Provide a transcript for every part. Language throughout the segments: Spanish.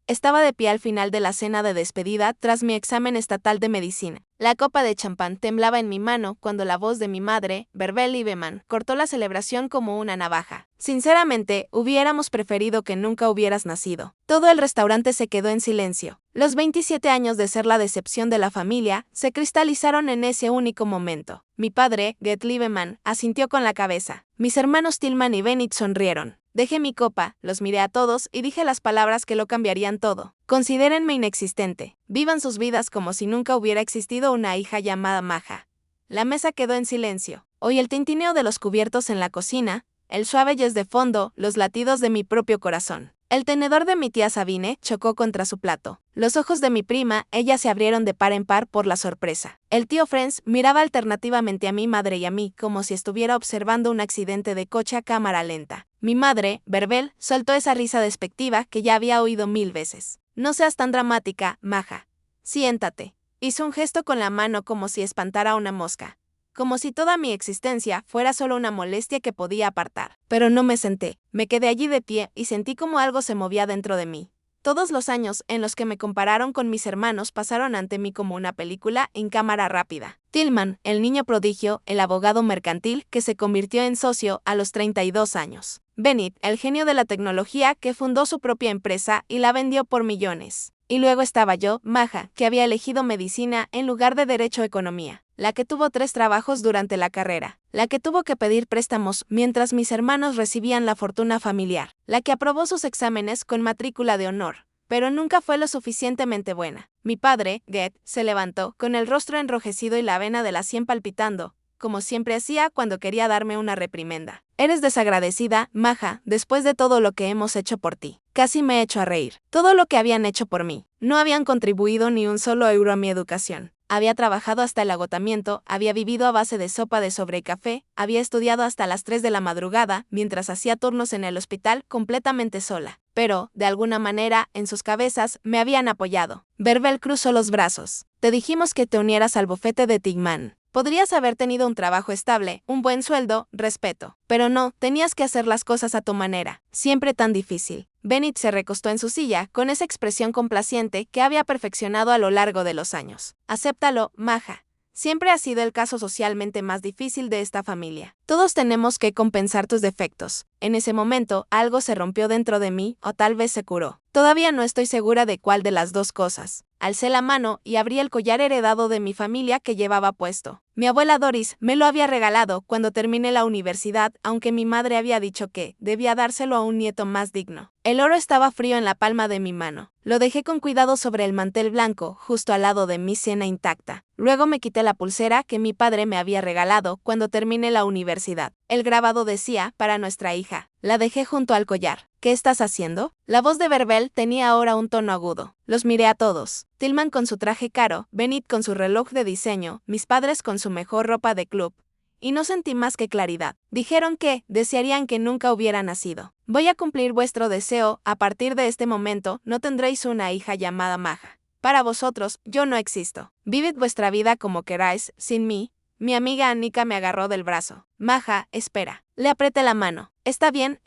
Estaba de pie al final de la cena de despedida tras mi examen estatal de medicina. La copa de champán temblaba en mi mano cuando la voz de mi madre, Berbel Lieberman, cortó la celebración como una navaja. Sinceramente, hubiéramos preferido que nunca hubieras nacido. Todo el restaurante se quedó en silencio. Los 27 años de ser la decepción de la familia se cristalizaron en ese único momento. Mi padre, Get Lieberman, asintió con la cabeza. Mis hermanos Tillman y Bennett sonrieron. Dejé mi copa, los miré a todos y dije las palabras que lo cambiarían todo. Considérenme inexistente. Vivan sus vidas como si nunca hubiera existido una hija llamada Maja. La mesa quedó en silencio. Oí el tintineo de los cubiertos en la cocina, el suave jazz de fondo, los latidos de mi propio corazón. El tenedor de mi tía Sabine chocó contra su plato. Los ojos de mi prima, ella se abrieron de par en par por la sorpresa. El tío Franz miraba alternativamente a mi madre y a mí como si estuviera observando un accidente de coche a cámara lenta. Mi madre, Berbel, soltó esa risa despectiva que ya había oído 1000 veces. No seas tan dramática, Maja. Siéntate. Hizo un gesto con la mano como si espantara a una mosca. Como si toda mi existencia fuera solo una molestia que podía apartar. Pero no me senté, me quedé allí de pie y sentí como algo se movía dentro de mí. Todos los años en los que me compararon con mis hermanos pasaron ante mí como una película en cámara rápida. Tillman, el niño prodigio, el abogado mercantil que se convirtió en socio a los 32 años. Bennett, el genio de la tecnología que fundó su propia empresa y la vendió por millones. Y luego estaba yo, Maja, que había elegido medicina en lugar de derecho o economía. La que tuvo 3 trabajos durante la carrera. La que tuvo que pedir préstamos mientras mis hermanos recibían la fortuna familiar. La que aprobó sus exámenes con matrícula de honor. Pero nunca fue lo suficientemente buena. Mi padre, Get, se levantó, con el rostro enrojecido y la vena de la sien palpitando, como siempre hacía cuando quería darme una reprimenda. Eres desagradecida, Maja, después de todo lo que hemos hecho por ti. Casi me he hecho a reír. Todo lo que habían hecho por mí. No habían contribuido ni un solo euro a mi educación. Había trabajado hasta el agotamiento, había vivido a base de sopa de sobre y café, había estudiado hasta las 3 de la madrugada, mientras hacía turnos en el hospital completamente sola. Pero, de alguna manera, en sus cabezas, me habían apoyado. Berbel cruzó los brazos. Te dijimos que te unieras al bufete de Tillman. Podrías haber tenido un trabajo estable, un buen sueldo, respeto. Pero no, tenías que hacer las cosas a tu manera. Siempre tan difícil. Bennett se recostó en su silla, con esa expresión complaciente que había perfeccionado a lo largo de los años. Acéptalo, Maja. Siempre ha sido el caso socialmente más difícil de esta familia. Todos tenemos que compensar tus defectos. En ese momento, algo se rompió dentro de mí, o tal vez se curó. Todavía no estoy segura de cuál de las dos cosas. Alcé la mano y abrí el collar heredado de mi familia que llevaba puesto. Mi abuela Doris me lo había regalado cuando terminé la universidad, aunque mi madre había dicho que debía dárselo a un nieto más digno. El oro estaba frío en la palma de mi mano. Lo dejé con cuidado sobre el mantel blanco, justo al lado de mi siena intacta. Luego me quité la pulsera que mi padre me había regalado cuando terminé la universidad. El grabado decía, para nuestra hija. La dejé junto al collar. ¿Qué estás haciendo? La voz de Berbel tenía ahora un tono agudo. Los miré a todos. Tillman con su traje caro, Bennett con su reloj de diseño, mis padres con su mejor ropa de club. Y no sentí más que claridad. Dijeron que desearían que nunca hubiera nacido. Voy a cumplir vuestro deseo, a partir de este momento no tendréis una hija llamada Maja. Para vosotros, yo no existo. Vivid vuestra vida como queráis, sin mí. Mi amiga Annika me agarró del brazo. Maja, espera. Le apreté la mano. Está bien,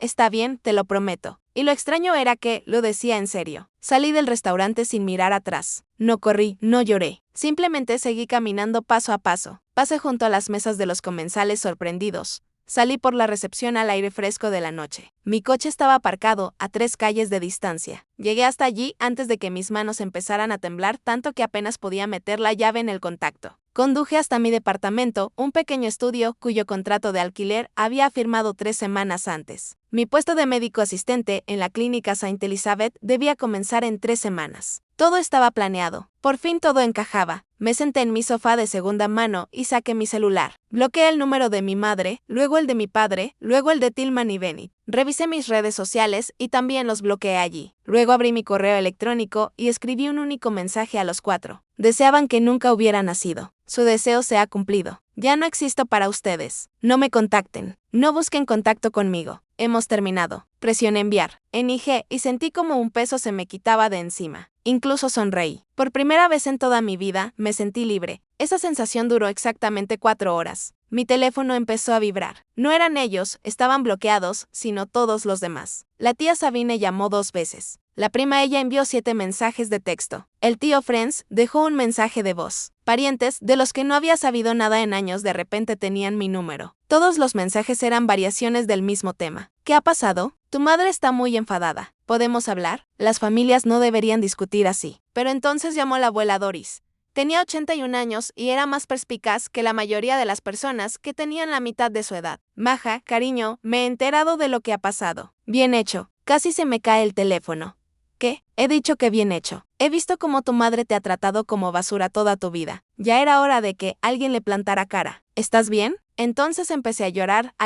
te lo prometo. Y lo extraño era que, lo decía en serio. Salí del restaurante sin mirar atrás. No corrí, no lloré. Simplemente seguí caminando paso a paso. Pasé junto a las mesas de los comensales sorprendidos. Salí por la recepción al aire fresco de la noche. Mi coche estaba aparcado a 3 calles de distancia. Llegué hasta allí antes de que mis manos empezaran a temblar tanto que apenas podía meter la llave en el contacto. Conduje hasta mi departamento, un pequeño estudio cuyo contrato de alquiler había firmado 3 semanas antes. Mi puesto de médico asistente en la clínica Saint Elizabeth debía comenzar en 3 semanas. Todo estaba planeado. Por fin todo encajaba. Me senté en mi sofá de segunda mano y saqué mi celular. Bloqueé el número de mi madre, luego el de mi padre, luego el de Tillman y Bennett. Revisé mis redes sociales y también los bloqueé allí. Luego abrí mi correo electrónico y escribí un único mensaje a los 4. Deseaban que nunca hubiera nacido. Su deseo se ha cumplido. Ya no existo para ustedes. No me contacten. No busquen contacto conmigo. Hemos terminado. Presioné enviar. Enijé y sentí como un peso se me quitaba de encima. Incluso sonreí. Por primera vez en toda mi vida, me sentí libre. Esa sensación duró exactamente 4 horas. Mi teléfono empezó a vibrar. No eran ellos, estaban bloqueados, sino todos los demás. La tía Sabine llamó 2 veces. La prima ella envió 7 mensajes de texto. El tío Franz dejó un mensaje de voz. Parientes, de los que no había sabido nada en años, de repente tenían mi número. Todos los mensajes eran variaciones del mismo tema. ¿Qué ha pasado? Tu madre está muy enfadada. ¿Podemos hablar? Las familias no deberían discutir así. Pero entonces llamó la abuela Doris. Tenía 81 años y era más perspicaz que la mayoría de las personas que tenían la mitad de su edad. Maja, cariño, me he enterado de lo que ha pasado. Bien hecho. Casi se me cae el teléfono. ¿Qué? He dicho que bien hecho. He visto cómo tu madre te ha tratado como basura toda tu vida. Ya era hora de que alguien le plantara cara. ¿Estás bien? Entonces empecé a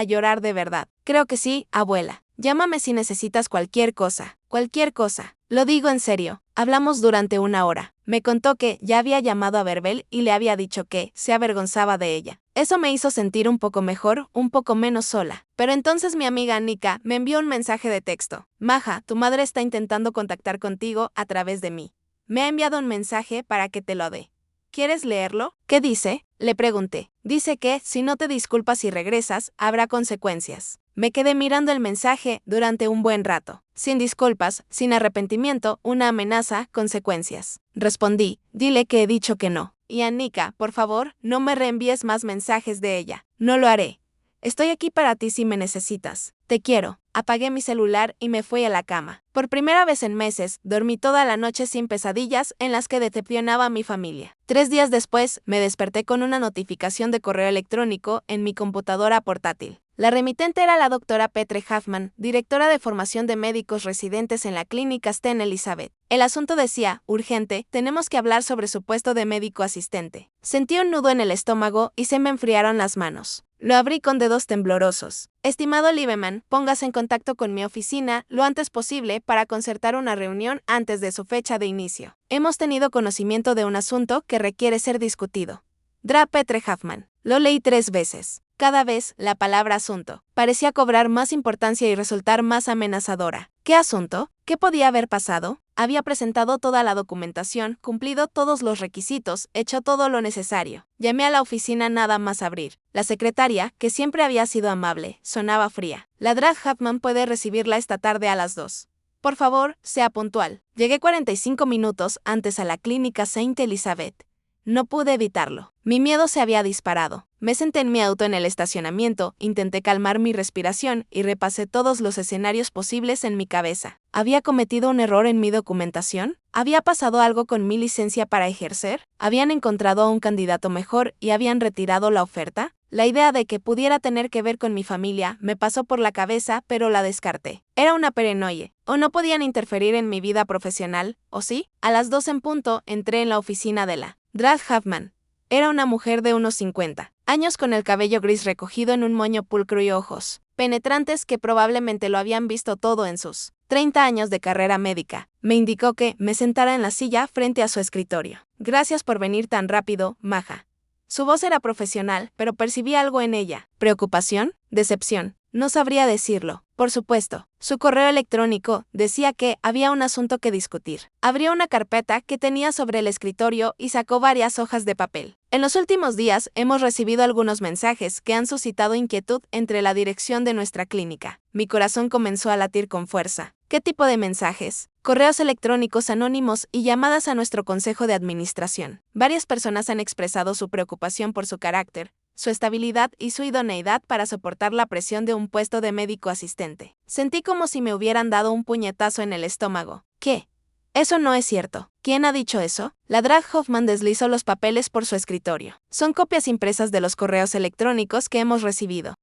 llorar de verdad. Creo que sí, abuela. Llámame si necesitas cualquier cosa. Cualquier cosa. Lo digo en serio. Hablamos durante 1 hora. Me contó que ya había llamado a Verbel y le había dicho que se avergonzaba de ella. Eso me hizo sentir un poco mejor, un poco menos sola. Pero entonces mi amiga Nika me envió un mensaje de texto. Maja, tu madre está intentando contactar contigo a través de mí. Me ha enviado un mensaje para que te lo dé. ¿Quieres leerlo? ¿Qué dice? Le pregunté. Dice que, si no te disculpas y regresas, habrá consecuencias. Me quedé mirando el mensaje durante un buen rato. Sin disculpas, sin arrepentimiento, una amenaza, consecuencias. Respondí, dile que he dicho que no. Y Anika, por favor, no me reenvíes más mensajes de ella. No lo haré. Estoy aquí para ti si me necesitas. Te quiero. Apagué mi celular y me fui a la cama. Por primera vez en meses, dormí toda la noche sin pesadillas en las que decepcionaba a mi familia. 3 días después, me desperté con una notificación de correo electrónico en mi computadora portátil. La remitente era la doctora Petre Huffman, directora de formación de médicos residentes en la clínica St. Elizabeth. El asunto decía, urgente, tenemos que hablar sobre su puesto de médico asistente. Sentí un nudo en el estómago y se me enfriaron las manos. Lo abrí con dedos temblorosos. Estimado Lieberman, póngase en contacto con mi oficina lo antes posible para concertar una reunión antes de su fecha de inicio. Hemos tenido conocimiento de un asunto que requiere ser discutido. Dra. Petre Huffman. Lo leí 3 veces. Cada vez, la palabra asunto parecía cobrar más importancia y resultar más amenazadora. ¿Qué asunto? ¿Qué podía haber pasado? Había presentado toda la documentación, cumplido todos los requisitos, hecho todo lo necesario. Llamé a la oficina nada más abrir. La secretaria, que siempre había sido amable, sonaba fría. La Dra. Huffman puede recibirla esta tarde a las 2. Por favor, sea puntual. Llegué 45 minutos antes a la clínica St. Elizabeth. No pude evitarlo. Mi miedo se había disparado. Me senté en mi auto en el estacionamiento, intenté calmar mi respiración y repasé todos los escenarios posibles en mi cabeza. ¿Había cometido un error en mi documentación? ¿Había pasado algo con mi licencia para ejercer? ¿Habían encontrado a un candidato mejor y habían retirado la oferta? La idea de que pudiera tener que ver con mi familia me pasó por la cabeza, pero la descarté. Era una paranoia. ¿O no podían interferir en mi vida profesional? ¿O sí? A las 2 en punto, entré en la oficina de la Dra. Huffman. Era una mujer de unos 50 años con el cabello gris recogido en un moño pulcro y ojos penetrantes que probablemente lo habían visto todo en sus 30 años de carrera médica. Me indicó que me sentara en la silla frente a su escritorio. Gracias por venir tan rápido, Maja. Su voz era profesional, pero percibí algo en ella. ¿Preocupación? ¿Decepción? No sabría decirlo. Por supuesto, su correo electrónico decía que había un asunto que discutir. Abrió una carpeta que tenía sobre el escritorio y sacó varias hojas de papel. En los últimos días hemos recibido algunos mensajes que han suscitado inquietud entre la dirección de nuestra clínica. Mi corazón comenzó a latir con fuerza. ¿Qué tipo de mensajes? Correos electrónicos anónimos y llamadas a nuestro consejo de administración. Varias personas han expresado su preocupación por su carácter, su estabilidad y su idoneidad para soportar la presión de un puesto de médico asistente. Sentí como si me hubieran dado un puñetazo en el estómago. ¿Qué? Eso no es cierto. ¿Quién ha dicho eso? La Dra. Huffman deslizó los papeles por su escritorio. Son copias impresas de los correos electrónicos que hemos recibido.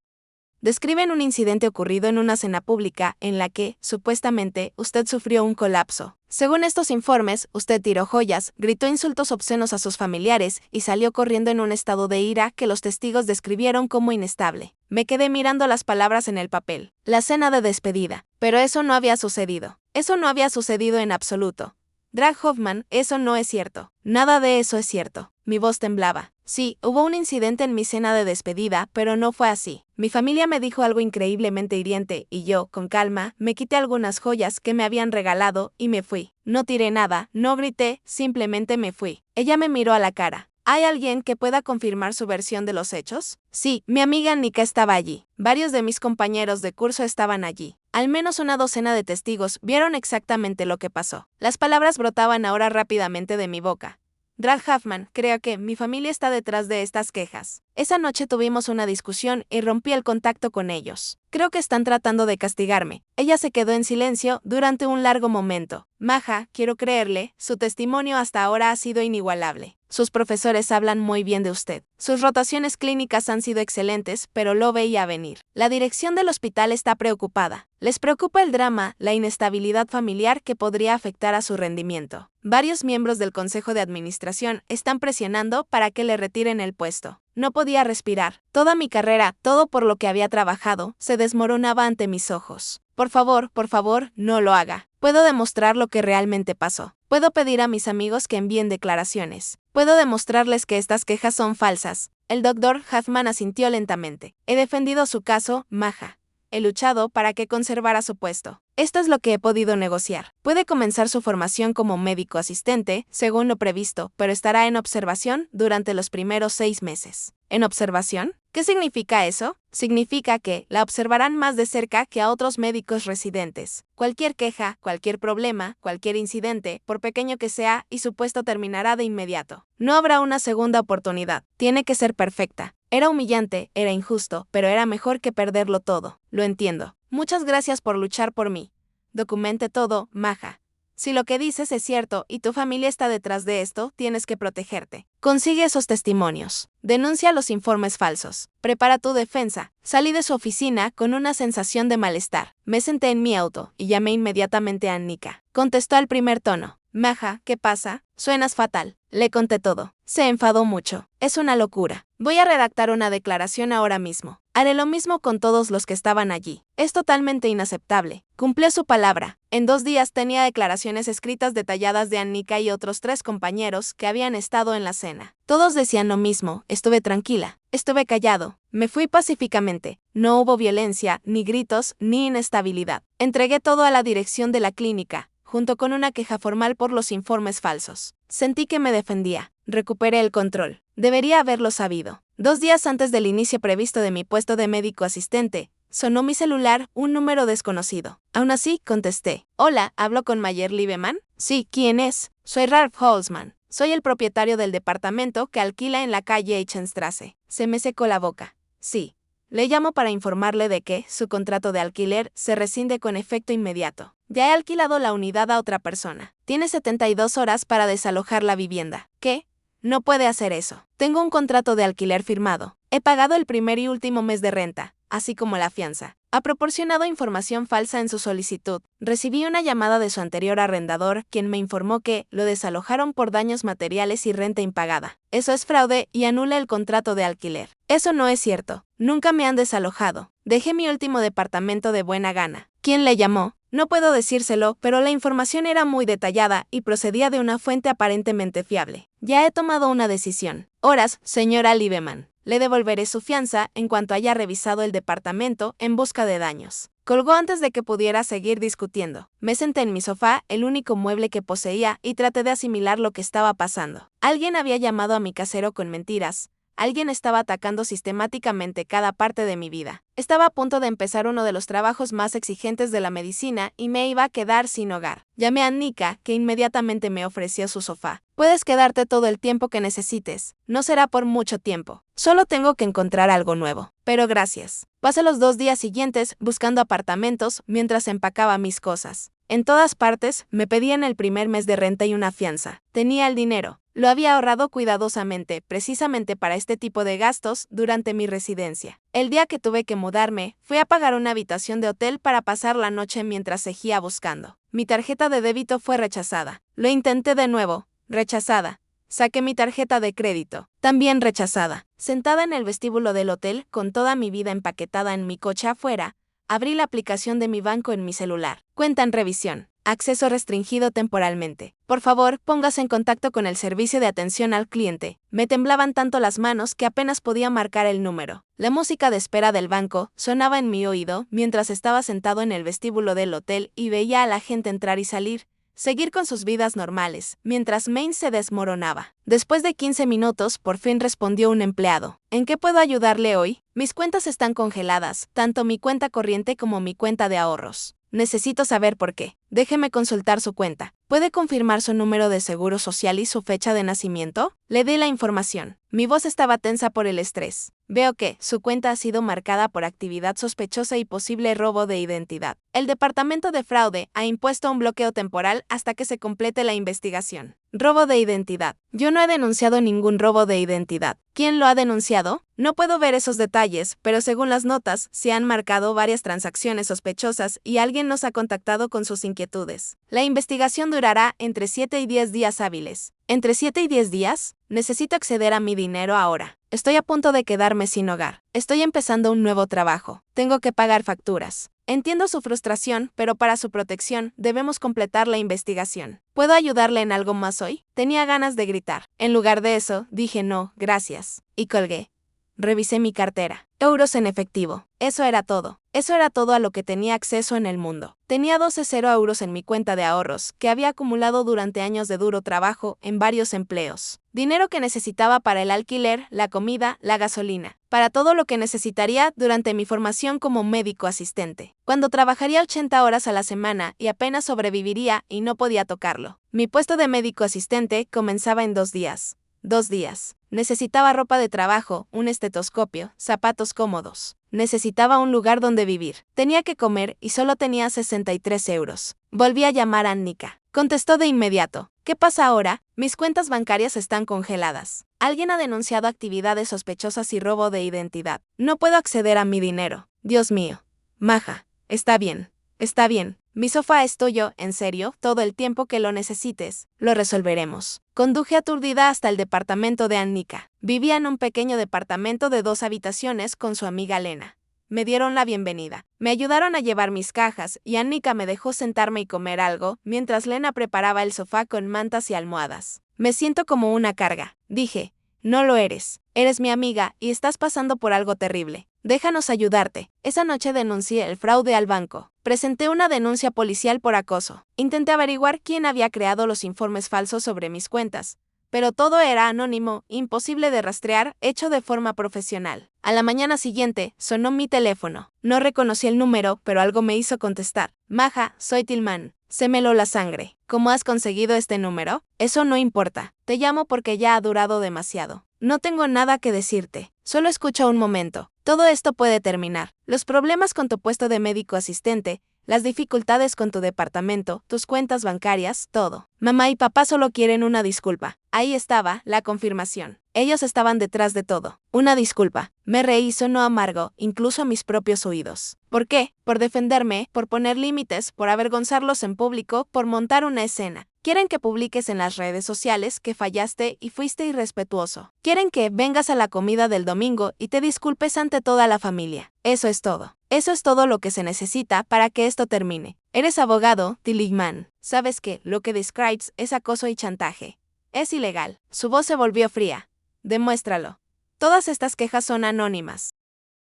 Describen un incidente ocurrido en una cena pública en la que, supuestamente, usted sufrió un colapso. Según estos informes, usted tiró joyas, gritó insultos obscenos a sus familiares y salió corriendo en un estado de ira que los testigos describieron como inestable. Me quedé mirando las palabras en el papel. La cena de despedida. Pero eso no había sucedido. Eso no había sucedido en absoluto. Dra. Huffman, eso no es cierto. Nada de eso es cierto. Mi voz temblaba. Sí, hubo un incidente en mi cena de despedida, pero no fue así. Mi familia me dijo algo increíblemente hiriente y yo, con calma, me quité algunas joyas que me habían regalado y me fui. No tiré nada, no grité, simplemente me fui. Ella me miró a la cara. ¿Hay alguien que pueda confirmar su versión de los hechos? Sí, mi amiga Nika estaba allí. Varios de mis compañeros de curso estaban allí. Al menos una docena de testigos vieron exactamente lo que pasó. Las palabras brotaban ahora rápidamente de mi boca. Drag Huffman, creo que mi familia está detrás de estas quejas. Esa noche tuvimos una discusión y rompí el contacto con ellos. Creo que están tratando de castigarme. Ella se quedó en silencio durante un largo momento. Maja, quiero creerle, su testimonio hasta ahora ha sido inigualable. Sus profesores hablan muy bien de usted. Sus rotaciones clínicas han sido excelentes, pero lo veía venir. La dirección del hospital está preocupada. Les preocupa el drama, la inestabilidad familiar que podría afectar a su rendimiento. Varios miembros del Consejo de Administración están presionando para que le retiren el puesto. No podía respirar. Toda mi carrera, todo por lo que había trabajado, se desmoronaba ante mis ojos. Por favor, no lo haga. Puedo demostrar lo que realmente pasó. Puedo pedir a mis amigos que envíen declaraciones. Puedo demostrarles que estas quejas son falsas. El Dr. Huffman asintió lentamente. He defendido su caso, Maja. He luchado para que conservara su puesto. Esto es lo que he podido negociar. Puede comenzar su formación como médico asistente, según lo previsto, pero estará en observación durante los primeros 6 meses. ¿En observación? ¿Qué significa eso? Significa que la observarán más de cerca que a otros médicos residentes. Cualquier queja, cualquier problema, cualquier incidente, por pequeño que sea, y su puesto terminará de inmediato. No habrá una segunda oportunidad. Tiene que ser perfecta. Era humillante, era injusto, pero era mejor que perderlo todo. Lo entiendo. Muchas gracias por luchar por mí. Documente todo, Maja. Si lo que dices es cierto y tu familia está detrás de esto, tienes que protegerte. Consigue esos testimonios. Denuncia los informes falsos. Prepara tu defensa. Salí de su oficina con una sensación de malestar. Me senté en mi auto y llamé inmediatamente a Nika. Contestó al primer tono. Maja, ¿qué pasa? Suenas fatal. Le conté todo. Se enfadó mucho. Es una locura. Voy a redactar una declaración ahora mismo. Haré lo mismo con todos los que estaban allí. Es totalmente inaceptable. Cumplió su palabra. En 2 días tenía declaraciones escritas detalladas de Annika y otros 3 compañeros que habían estado en la cena. Todos decían lo mismo. Estuve tranquila. Estuve callado. Me fui pacíficamente. No hubo violencia, ni gritos, ni inestabilidad. Entregué todo a la dirección de la clínica, junto con una queja formal por los informes falsos. Sentí que me defendía. Recuperé el control. Debería haberlo sabido. 2 días antes del inicio previsto de mi puesto de médico asistente, sonó mi celular un número desconocido. Aún así, contesté. Hola, ¿hablo con Mayer Lieberman? Sí, ¿quién es? Soy Ralph Holzman. Soy el propietario del departamento que alquila en la calle Eichenstrasse. Se me secó la boca. Sí. Le llamo para informarle de que su contrato de alquiler se rescinde con efecto inmediato. Ya he alquilado la unidad a otra persona. Tiene 72 horas para desalojar la vivienda. ¿Qué? No puede hacer eso. Tengo un contrato de alquiler firmado. He pagado el primer y último mes de renta, así como la fianza. Ha proporcionado información falsa en su solicitud. Recibí una llamada de su anterior arrendador, quien me informó que lo desalojaron por daños materiales y renta impagada. Eso es fraude y anula el contrato de alquiler. Eso no es cierto. Nunca me han desalojado. Dejé mi último departamento de buena gana. ¿Quién le llamó? No puedo decírselo, pero la información era muy detallada y procedía de una fuente aparentemente fiable. Ya he tomado una decisión. Horas, señora Lieberman. Le devolveré su fianza en cuanto haya revisado el departamento en busca de daños. Colgó antes de que pudiera seguir discutiendo. Me senté en mi sofá, el único mueble que poseía, y traté de asimilar lo que estaba pasando. Alguien había llamado a mi casero con mentiras. Alguien estaba atacando sistemáticamente cada parte de mi vida. Estaba a punto de empezar uno de los trabajos más exigentes de la medicina y me iba a quedar sin hogar. Llamé a Nika, que inmediatamente me ofreció su sofá. Puedes quedarte todo el tiempo que necesites. No será por mucho tiempo. Solo tengo que encontrar algo nuevo. Pero gracias. Pasé los 2 días siguientes buscando apartamentos mientras empacaba mis cosas. En todas partes me pedían el primer mes de renta y una fianza. Tenía el dinero. Lo había ahorrado cuidadosamente, precisamente para este tipo de gastos, durante mi residencia. El día que tuve que mudarme, fui a pagar una habitación de hotel para pasar la noche mientras seguía buscando. Mi tarjeta de débito fue rechazada. Lo intenté de nuevo. Rechazada. Saqué mi tarjeta de crédito. También rechazada. Sentada en el vestíbulo del hotel, con toda mi vida empaquetada en mi coche afuera, abrí la aplicación de mi banco en mi celular. Cuenta en revisión. Acceso restringido temporalmente. Por favor, póngase en contacto con el servicio de atención al cliente. Me temblaban tanto las manos que apenas podía marcar el número. La música de espera del banco sonaba en mi oído mientras estaba sentado en el vestíbulo del hotel y veía a la gente entrar y salir, seguir con sus vidas normales, mientras Maine se desmoronaba. Después de 15 minutos, por fin respondió un empleado. ¿En qué puedo ayudarle hoy? Mis cuentas están congeladas, tanto mi cuenta corriente como mi cuenta de ahorros. Necesito saber por qué. Déjeme consultar su cuenta. ¿Puede confirmar su número de seguro social y su fecha de nacimiento? Le di la información. Mi voz estaba tensa por el estrés. Veo que su cuenta ha sido marcada por actividad sospechosa y posible robo de identidad. El Departamento de Fraude ha impuesto un bloqueo temporal hasta que se complete la investigación. Robo de identidad. Yo no he denunciado ningún robo de identidad. ¿Quién lo ha denunciado? No puedo ver esos detalles, pero según las notas, se han marcado varias transacciones sospechosas y alguien nos ha contactado con sus inquietudes. La investigación durará entre 7 y 10 días hábiles. ¿Entre 7 y 10 días? Necesito acceder a mi dinero ahora. Estoy a punto de quedarme sin hogar. Estoy empezando un nuevo trabajo. Tengo que pagar facturas. Entiendo su frustración, pero para su protección debemos completar la investigación. ¿Puedo ayudarle en algo más hoy? Tenía ganas de gritar. En lugar de eso, dije no, gracias. Y colgué. Revisé mi cartera. Euros en efectivo. Eso era todo. Eso era todo a lo que tenía acceso en el mundo. Tenía 12 euros en mi cuenta de ahorros, que había acumulado durante años de duro trabajo en varios empleos. Dinero que necesitaba para el alquiler, la comida, la gasolina. Para todo lo que necesitaría durante mi formación como médico asistente. Cuando trabajaría 80 horas a la semana y apenas sobreviviría y no podía tocarlo. Mi puesto de médico asistente comenzaba en 2 días. 2 días. Necesitaba ropa de trabajo, un estetoscopio, zapatos cómodos. Necesitaba un lugar donde vivir. Tenía que comer y solo tenía 63 euros. Volví a llamar a Annika. Contestó de inmediato. ¿Qué pasa ahora? Mis cuentas bancarias están congeladas. Alguien ha denunciado actividades sospechosas y robo de identidad. No puedo acceder a mi dinero. Dios mío. Maja. Está bien. Está bien. Mi sofá es tuyo, en serio, todo el tiempo que lo necesites. Lo resolveremos. Conduje aturdida hasta el departamento de Annika. Vivía en un pequeño departamento de 2 habitaciones con su amiga Lena. Me dieron la bienvenida. Me ayudaron a llevar mis cajas y Annika me dejó sentarme y comer algo, mientras Lena preparaba el sofá con mantas y almohadas. Me siento como una carga, dije. No lo eres. Eres mi amiga y estás pasando por algo terrible. Déjanos ayudarte. Esa noche denuncié el fraude al banco. Presenté una denuncia policial por acoso. Intenté averiguar quién había creado los informes falsos sobre mis cuentas. Pero todo era anónimo, imposible de rastrear, hecho de forma profesional. A la mañana siguiente, sonó mi teléfono. No reconocí el número, pero algo me hizo contestar. Maja, soy Tillman. Se me heló la sangre. ¿Cómo has conseguido este número? Eso no importa. Te llamo porque ya ha durado demasiado. No tengo nada que decirte. Solo escucha un momento. Todo esto puede terminar. Los problemas con tu puesto de médico asistente, las dificultades con tu departamento, tus cuentas bancarias, todo. Mamá y papá solo quieren una disculpa. Ahí estaba, la confirmación. Ellos estaban detrás de todo. Una disculpa. Me reí, sonó amargo, incluso a mis propios oídos. ¿Por qué? Por defenderme, por poner límites, por avergonzarlos en público, por montar una escena. Quieren que publiques en las redes sociales que fallaste y fuiste irrespetuoso. Quieren que vengas a la comida del domingo y te disculpes ante toda la familia. Eso es todo. Eso es todo lo que se necesita para que esto termine. Eres abogado, Tillman. Sabes que lo que describes es acoso y chantaje. Es ilegal. Su voz se volvió fría. Demuéstralo. Todas estas quejas son anónimas.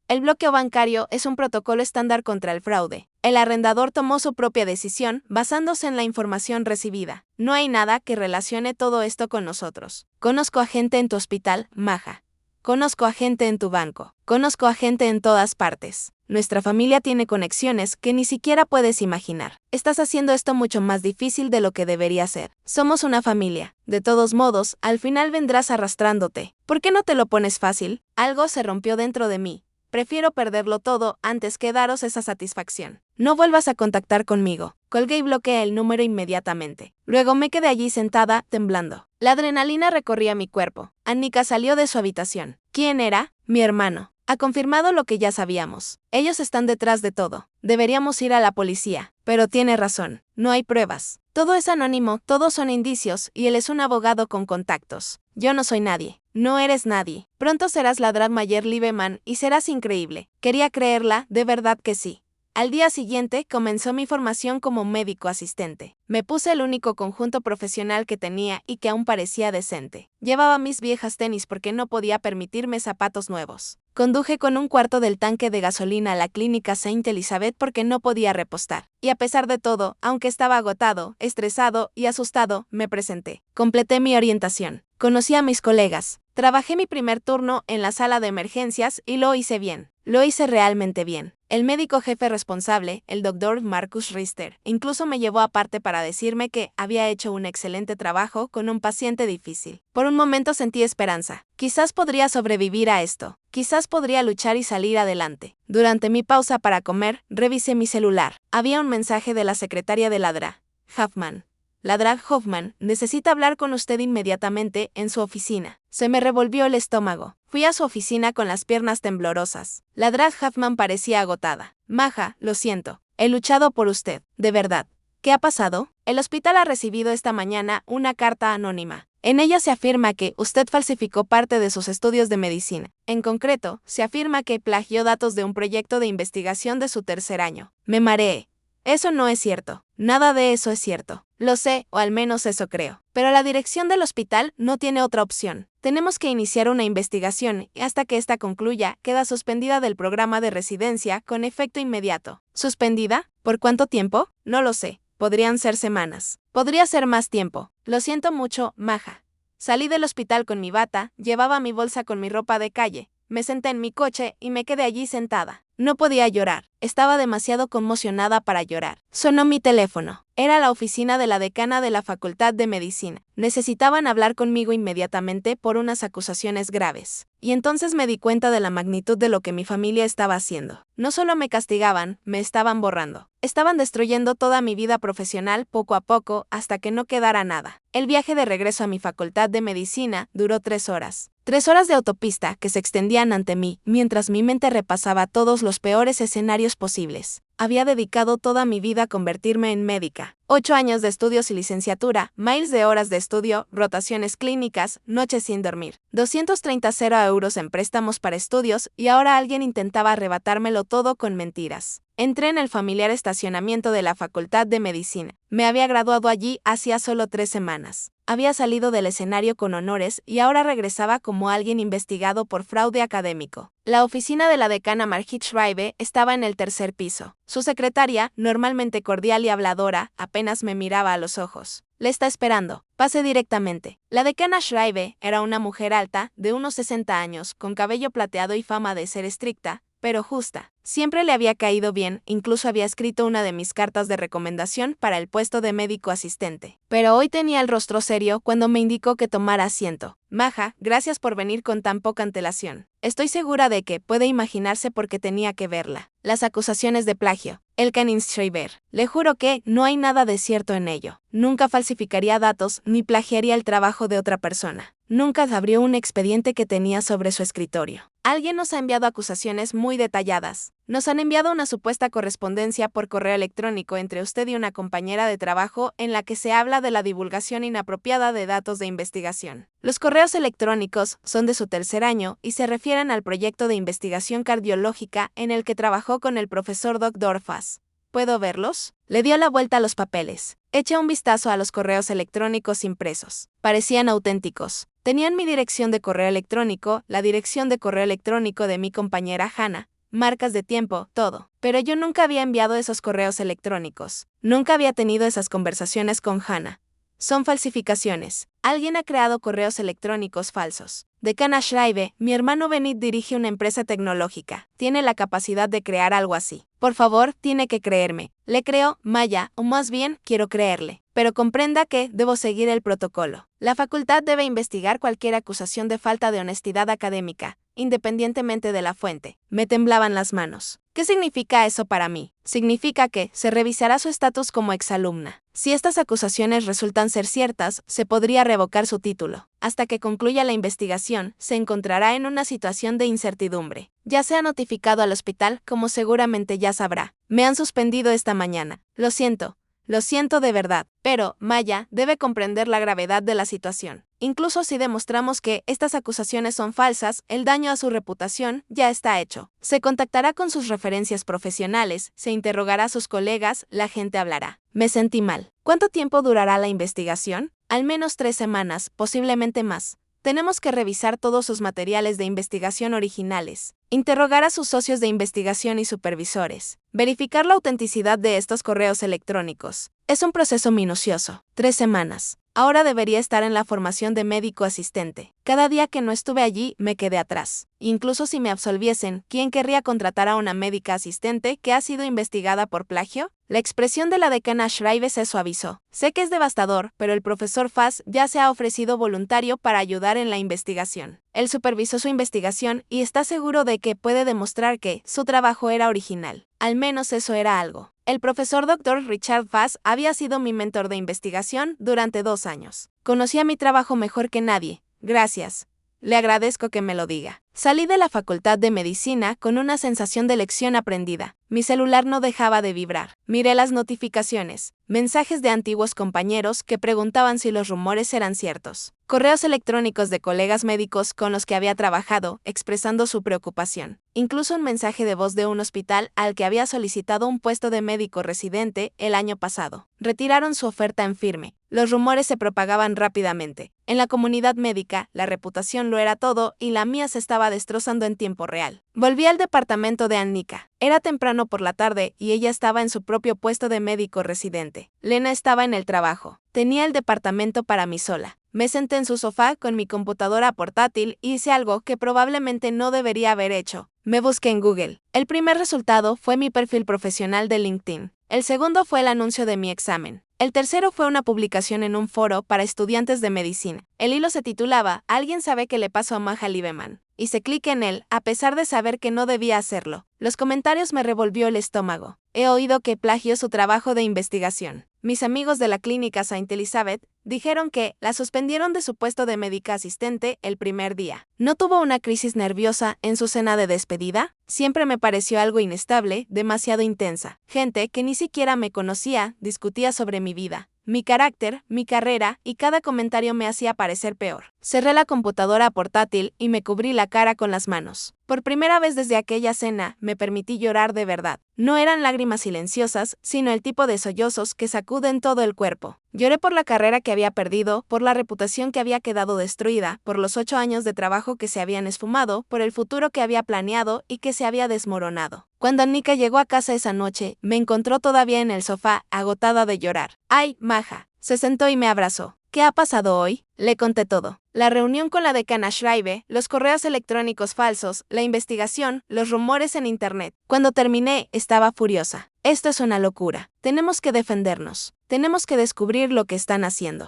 El bloqueo bancario es un protocolo estándar contra el fraude. El arrendador tomó su propia decisión basándose en la información recibida. No hay nada que relacione todo esto con nosotros. Conozco a gente en tu hospital, Maja. Conozco a gente en tu banco. Conozco a gente en todas partes. Nuestra familia tiene conexiones que ni siquiera puedes imaginar. Estás haciendo esto mucho más difícil de lo que debería ser. Somos una familia. De todos modos, al final vendrás arrastrándote. ¿Por qué no te lo pones fácil? Algo se rompió dentro de mí. Prefiero perderlo todo antes que daros esa satisfacción. No vuelvas a contactar conmigo. Colgué y bloqueé el número inmediatamente. Luego me quedé allí sentada, temblando. La adrenalina recorría mi cuerpo. Annika salió de su habitación. ¿Quién era? Mi hermano. Ha confirmado lo que ya sabíamos. Ellos están detrás de todo. Deberíamos ir a la policía. Pero tiene razón. No hay pruebas. Todo es anónimo, todos son indicios, y él es un abogado con contactos. Yo no soy nadie. No eres nadie. Pronto serás la Drag Mayer Lieberman y serás increíble. Quería creerla, de verdad que sí. Al día siguiente comenzó mi formación como médico asistente. Me puse el único conjunto profesional que tenía y que aún parecía decente. Llevaba mis viejas tenis porque no podía permitirme zapatos nuevos. Conduje con un cuarto del tanque de gasolina a la clínica Saint Elizabeth porque no podía repostar. Y a pesar de todo, aunque estaba agotado, estresado y asustado, me presenté. Completé mi orientación. Conocí a mis colegas. Trabajé mi primer turno en la sala de emergencias y lo hice bien. Lo hice realmente bien. El médico jefe responsable, el doctor Marcus Richter, incluso me llevó aparte para decirme que había hecho un excelente trabajo con un paciente difícil. Por un momento sentí esperanza. Quizás podría sobrevivir a esto. Quizás podría luchar y salir adelante. Durante mi pausa para comer, revisé mi celular. Había un mensaje de la secretaria de la Dra. Hoffman. La Dra. Hoffman necesita hablar con usted inmediatamente en su oficina. Se me revolvió el estómago. Fui a su oficina con las piernas temblorosas. La Dra. Hoffman parecía agotada. Maja, lo siento. He luchado por usted. De verdad. ¿Qué ha pasado? El hospital ha recibido esta mañana una carta anónima. En ella se afirma que usted falsificó parte de sus estudios de medicina. En concreto, se afirma que plagió datos de un proyecto de investigación de su tercer año. Me mareé. Eso no es cierto. Nada de eso es cierto. Lo sé, o al menos eso creo. Pero la dirección del hospital no tiene otra opción. Tenemos que iniciar una investigación y hasta que esta concluya, queda suspendida del programa de residencia con efecto inmediato. ¿Suspendida? ¿Por cuánto tiempo? No lo sé. Podrían ser semanas. Podría ser más tiempo. Lo siento mucho, Maja. Salí del hospital con mi bata, llevaba mi bolsa con mi ropa de calle. Me senté en mi coche y me quedé allí sentada. No podía llorar. Estaba demasiado conmocionada para llorar. Sonó mi teléfono. Era la oficina de la decana de la Facultad de Medicina. Necesitaban hablar conmigo inmediatamente por unas acusaciones graves. Y entonces me di cuenta de la magnitud de lo que mi familia estaba haciendo. No solo me castigaban, me estaban borrando. Estaban destruyendo toda mi vida profesional poco a poco hasta que no quedara nada. El viaje de regreso a mi Facultad de Medicina duró 3 horas. 3 horas de autopista que se extendían ante mí mientras mi mente repasaba todos los peores escenarios posibles. Había dedicado toda mi vida a convertirme en médica. 8 años de estudios y licenciatura, miles de horas de estudio, rotaciones clínicas, noches sin dormir. 230 euros en préstamos para estudios y ahora alguien intentaba arrebatármelo todo con mentiras. Entré en el familiar estacionamiento de la Facultad de Medicina. Me había graduado allí hacía solo 3 semanas. Había salido del escenario con honores y ahora regresaba como alguien investigado por fraude académico. La oficina de la decana Margit Schreiber estaba en el 3er piso. Su secretaria, normalmente cordial y habladora, apenas me miraba a los ojos. Le está esperando. Pase directamente. La decana Schreiber era una mujer alta, de unos 60 años, con cabello plateado y fama de ser estricta, pero justa. Siempre le había caído bien, incluso había escrito una de mis cartas de recomendación para el puesto de médico asistente. Pero hoy tenía el rostro serio cuando me indicó que tomara asiento. Maja, gracias por venir con tan poca antelación. Estoy segura de que puede imaginarse por qué tenía que verla. Las acusaciones de plagio. El Schreiber. Le juro que no hay nada de cierto en ello. Nunca falsificaría datos ni plagiaría el trabajo de otra persona. Nunca abrió un expediente que tenía sobre su escritorio. Alguien nos ha enviado acusaciones muy detalladas. Nos han enviado una supuesta correspondencia por correo electrónico entre usted y una compañera de trabajo en la que se habla de la divulgación inapropiada de datos de investigación. Los correos electrónicos son de su tercer año y se refieren al proyecto de investigación cardiológica en el que trabajó con el profesor Dr. Fass. ¿Puedo verlos? Le dio la vuelta a los papeles. Eché un vistazo a los correos electrónicos impresos. Parecían auténticos. Tenían mi dirección de correo electrónico, la dirección de correo electrónico de mi compañera Hannah, marcas de tiempo, todo. Pero yo nunca había enviado esos correos electrónicos. Nunca había tenido esas conversaciones con Hannah. Son falsificaciones. Alguien ha creado correos electrónicos falsos. Decana Schreiber, mi hermano Benit dirige una empresa tecnológica. Tiene la capacidad de crear algo así. Por favor, tiene que creerme. Le creo, Maya, o más bien, quiero creerle. Pero comprenda que debo seguir el protocolo. La facultad debe investigar cualquier acusación de falta de honestidad académica, independientemente de la fuente. Me temblaban las manos. ¿Qué significa eso para mí? Significa que se revisará su estatus como exalumna. Si estas acusaciones resultan ser ciertas, se podría revocar su título. Hasta que concluya la investigación, se encontrará en una situación de incertidumbre. Ya se ha notificado al hospital, como seguramente ya sabrá. Me han suspendido esta mañana. Lo siento. Lo siento de verdad, pero Maya debe comprender la gravedad de la situación. Incluso si demostramos que estas acusaciones son falsas, el daño a su reputación ya está hecho. Se contactará con sus referencias profesionales, se interrogará a sus colegas, la gente hablará. Me sentí mal. ¿Cuánto tiempo durará la investigación? Al menos 3 semanas, posiblemente más. Tenemos que revisar todos sus materiales de investigación originales, interrogar a sus socios de investigación y supervisores, verificar la autenticidad de estos correos electrónicos. Es un proceso minucioso. 3 semanas. Ahora debería estar en la formación de médico asistente. Cada día que no estuve allí, me quedé atrás. Incluso si me absolviesen, ¿quién querría contratar a una médica asistente que ha sido investigada por plagio? La expresión de la decana Schreiber se suavizó. Sé que es devastador, pero el profesor Fass ya se ha ofrecido voluntario para ayudar en la investigación. Él supervisó su investigación y está seguro de que puede demostrar que su trabajo era original. Al menos eso era algo. El profesor Dr. Richard Fass había sido mi mentor de investigación durante 2 años. Conocía mi trabajo mejor que nadie. Gracias. Le agradezco que me lo diga. Salí de la facultad de medicina con una sensación de lección aprendida. Mi celular no dejaba de vibrar. Miré las notificaciones, mensajes de antiguos compañeros que preguntaban si los rumores eran ciertos, correos electrónicos de colegas médicos con los que había trabajado, expresando su preocupación. Incluso un mensaje de voz de un hospital al que había solicitado un puesto de médico residente el año pasado. Retiraron su oferta en firme. Los rumores se propagaban rápidamente. En la comunidad médica, la reputación lo era todo y la mía se estaba destrozando en tiempo real. Volví al departamento de Annika. Era temprano por la tarde y ella estaba en su propio puesto de médico residente. Lena estaba en el trabajo. Tenía el departamento para mí sola. Me senté en su sofá con mi computadora portátil y hice algo que probablemente no debería haber hecho. Me busqué en Google. El primer resultado fue mi perfil profesional de LinkedIn. El segundo fue el anuncio de mi examen. El tercero fue una publicación en un foro para estudiantes de medicina. El hilo se titulaba «¿Alguien sabe qué le pasó a Maja Lieberman?». Hice clic en él, a pesar de saber que no debía hacerlo. Los comentarios me revolvió el estómago. He oído que plagió su trabajo de investigación. Mis amigos de la clínica St. Elizabeth dijeron que la suspendieron de su puesto de médica asistente el primer día. ¿No tuvo una crisis nerviosa en su cena de despedida? Siempre me pareció algo inestable, demasiado intensa. Gente que ni siquiera me conocía discutía sobre mi vida, mi carácter, mi carrera, y cada comentario me hacía parecer peor. Cerré la computadora portátil y me cubrí la cara con las manos. Por primera vez desde aquella cena, me permití llorar de verdad. No eran lágrimas silenciosas, sino el tipo de sollozos que sacuden todo el cuerpo. Lloré por la carrera que había perdido, por la reputación que había quedado destruida, por los 8 años de trabajo que se habían esfumado, por el futuro que había planeado y que se había desmoronado. Cuando Annika llegó a casa esa noche, me encontró todavía en el sofá, agotada de llorar. ¡Ay, Maja! Se sentó y me abrazó. ¿Qué ha pasado hoy? Le conté todo. La reunión con la decana Schreiber, los correos electrónicos falsos, la investigación, los rumores en internet. Cuando terminé, estaba furiosa. Esto es una locura. Tenemos que defendernos. Tenemos que descubrir lo que están haciendo.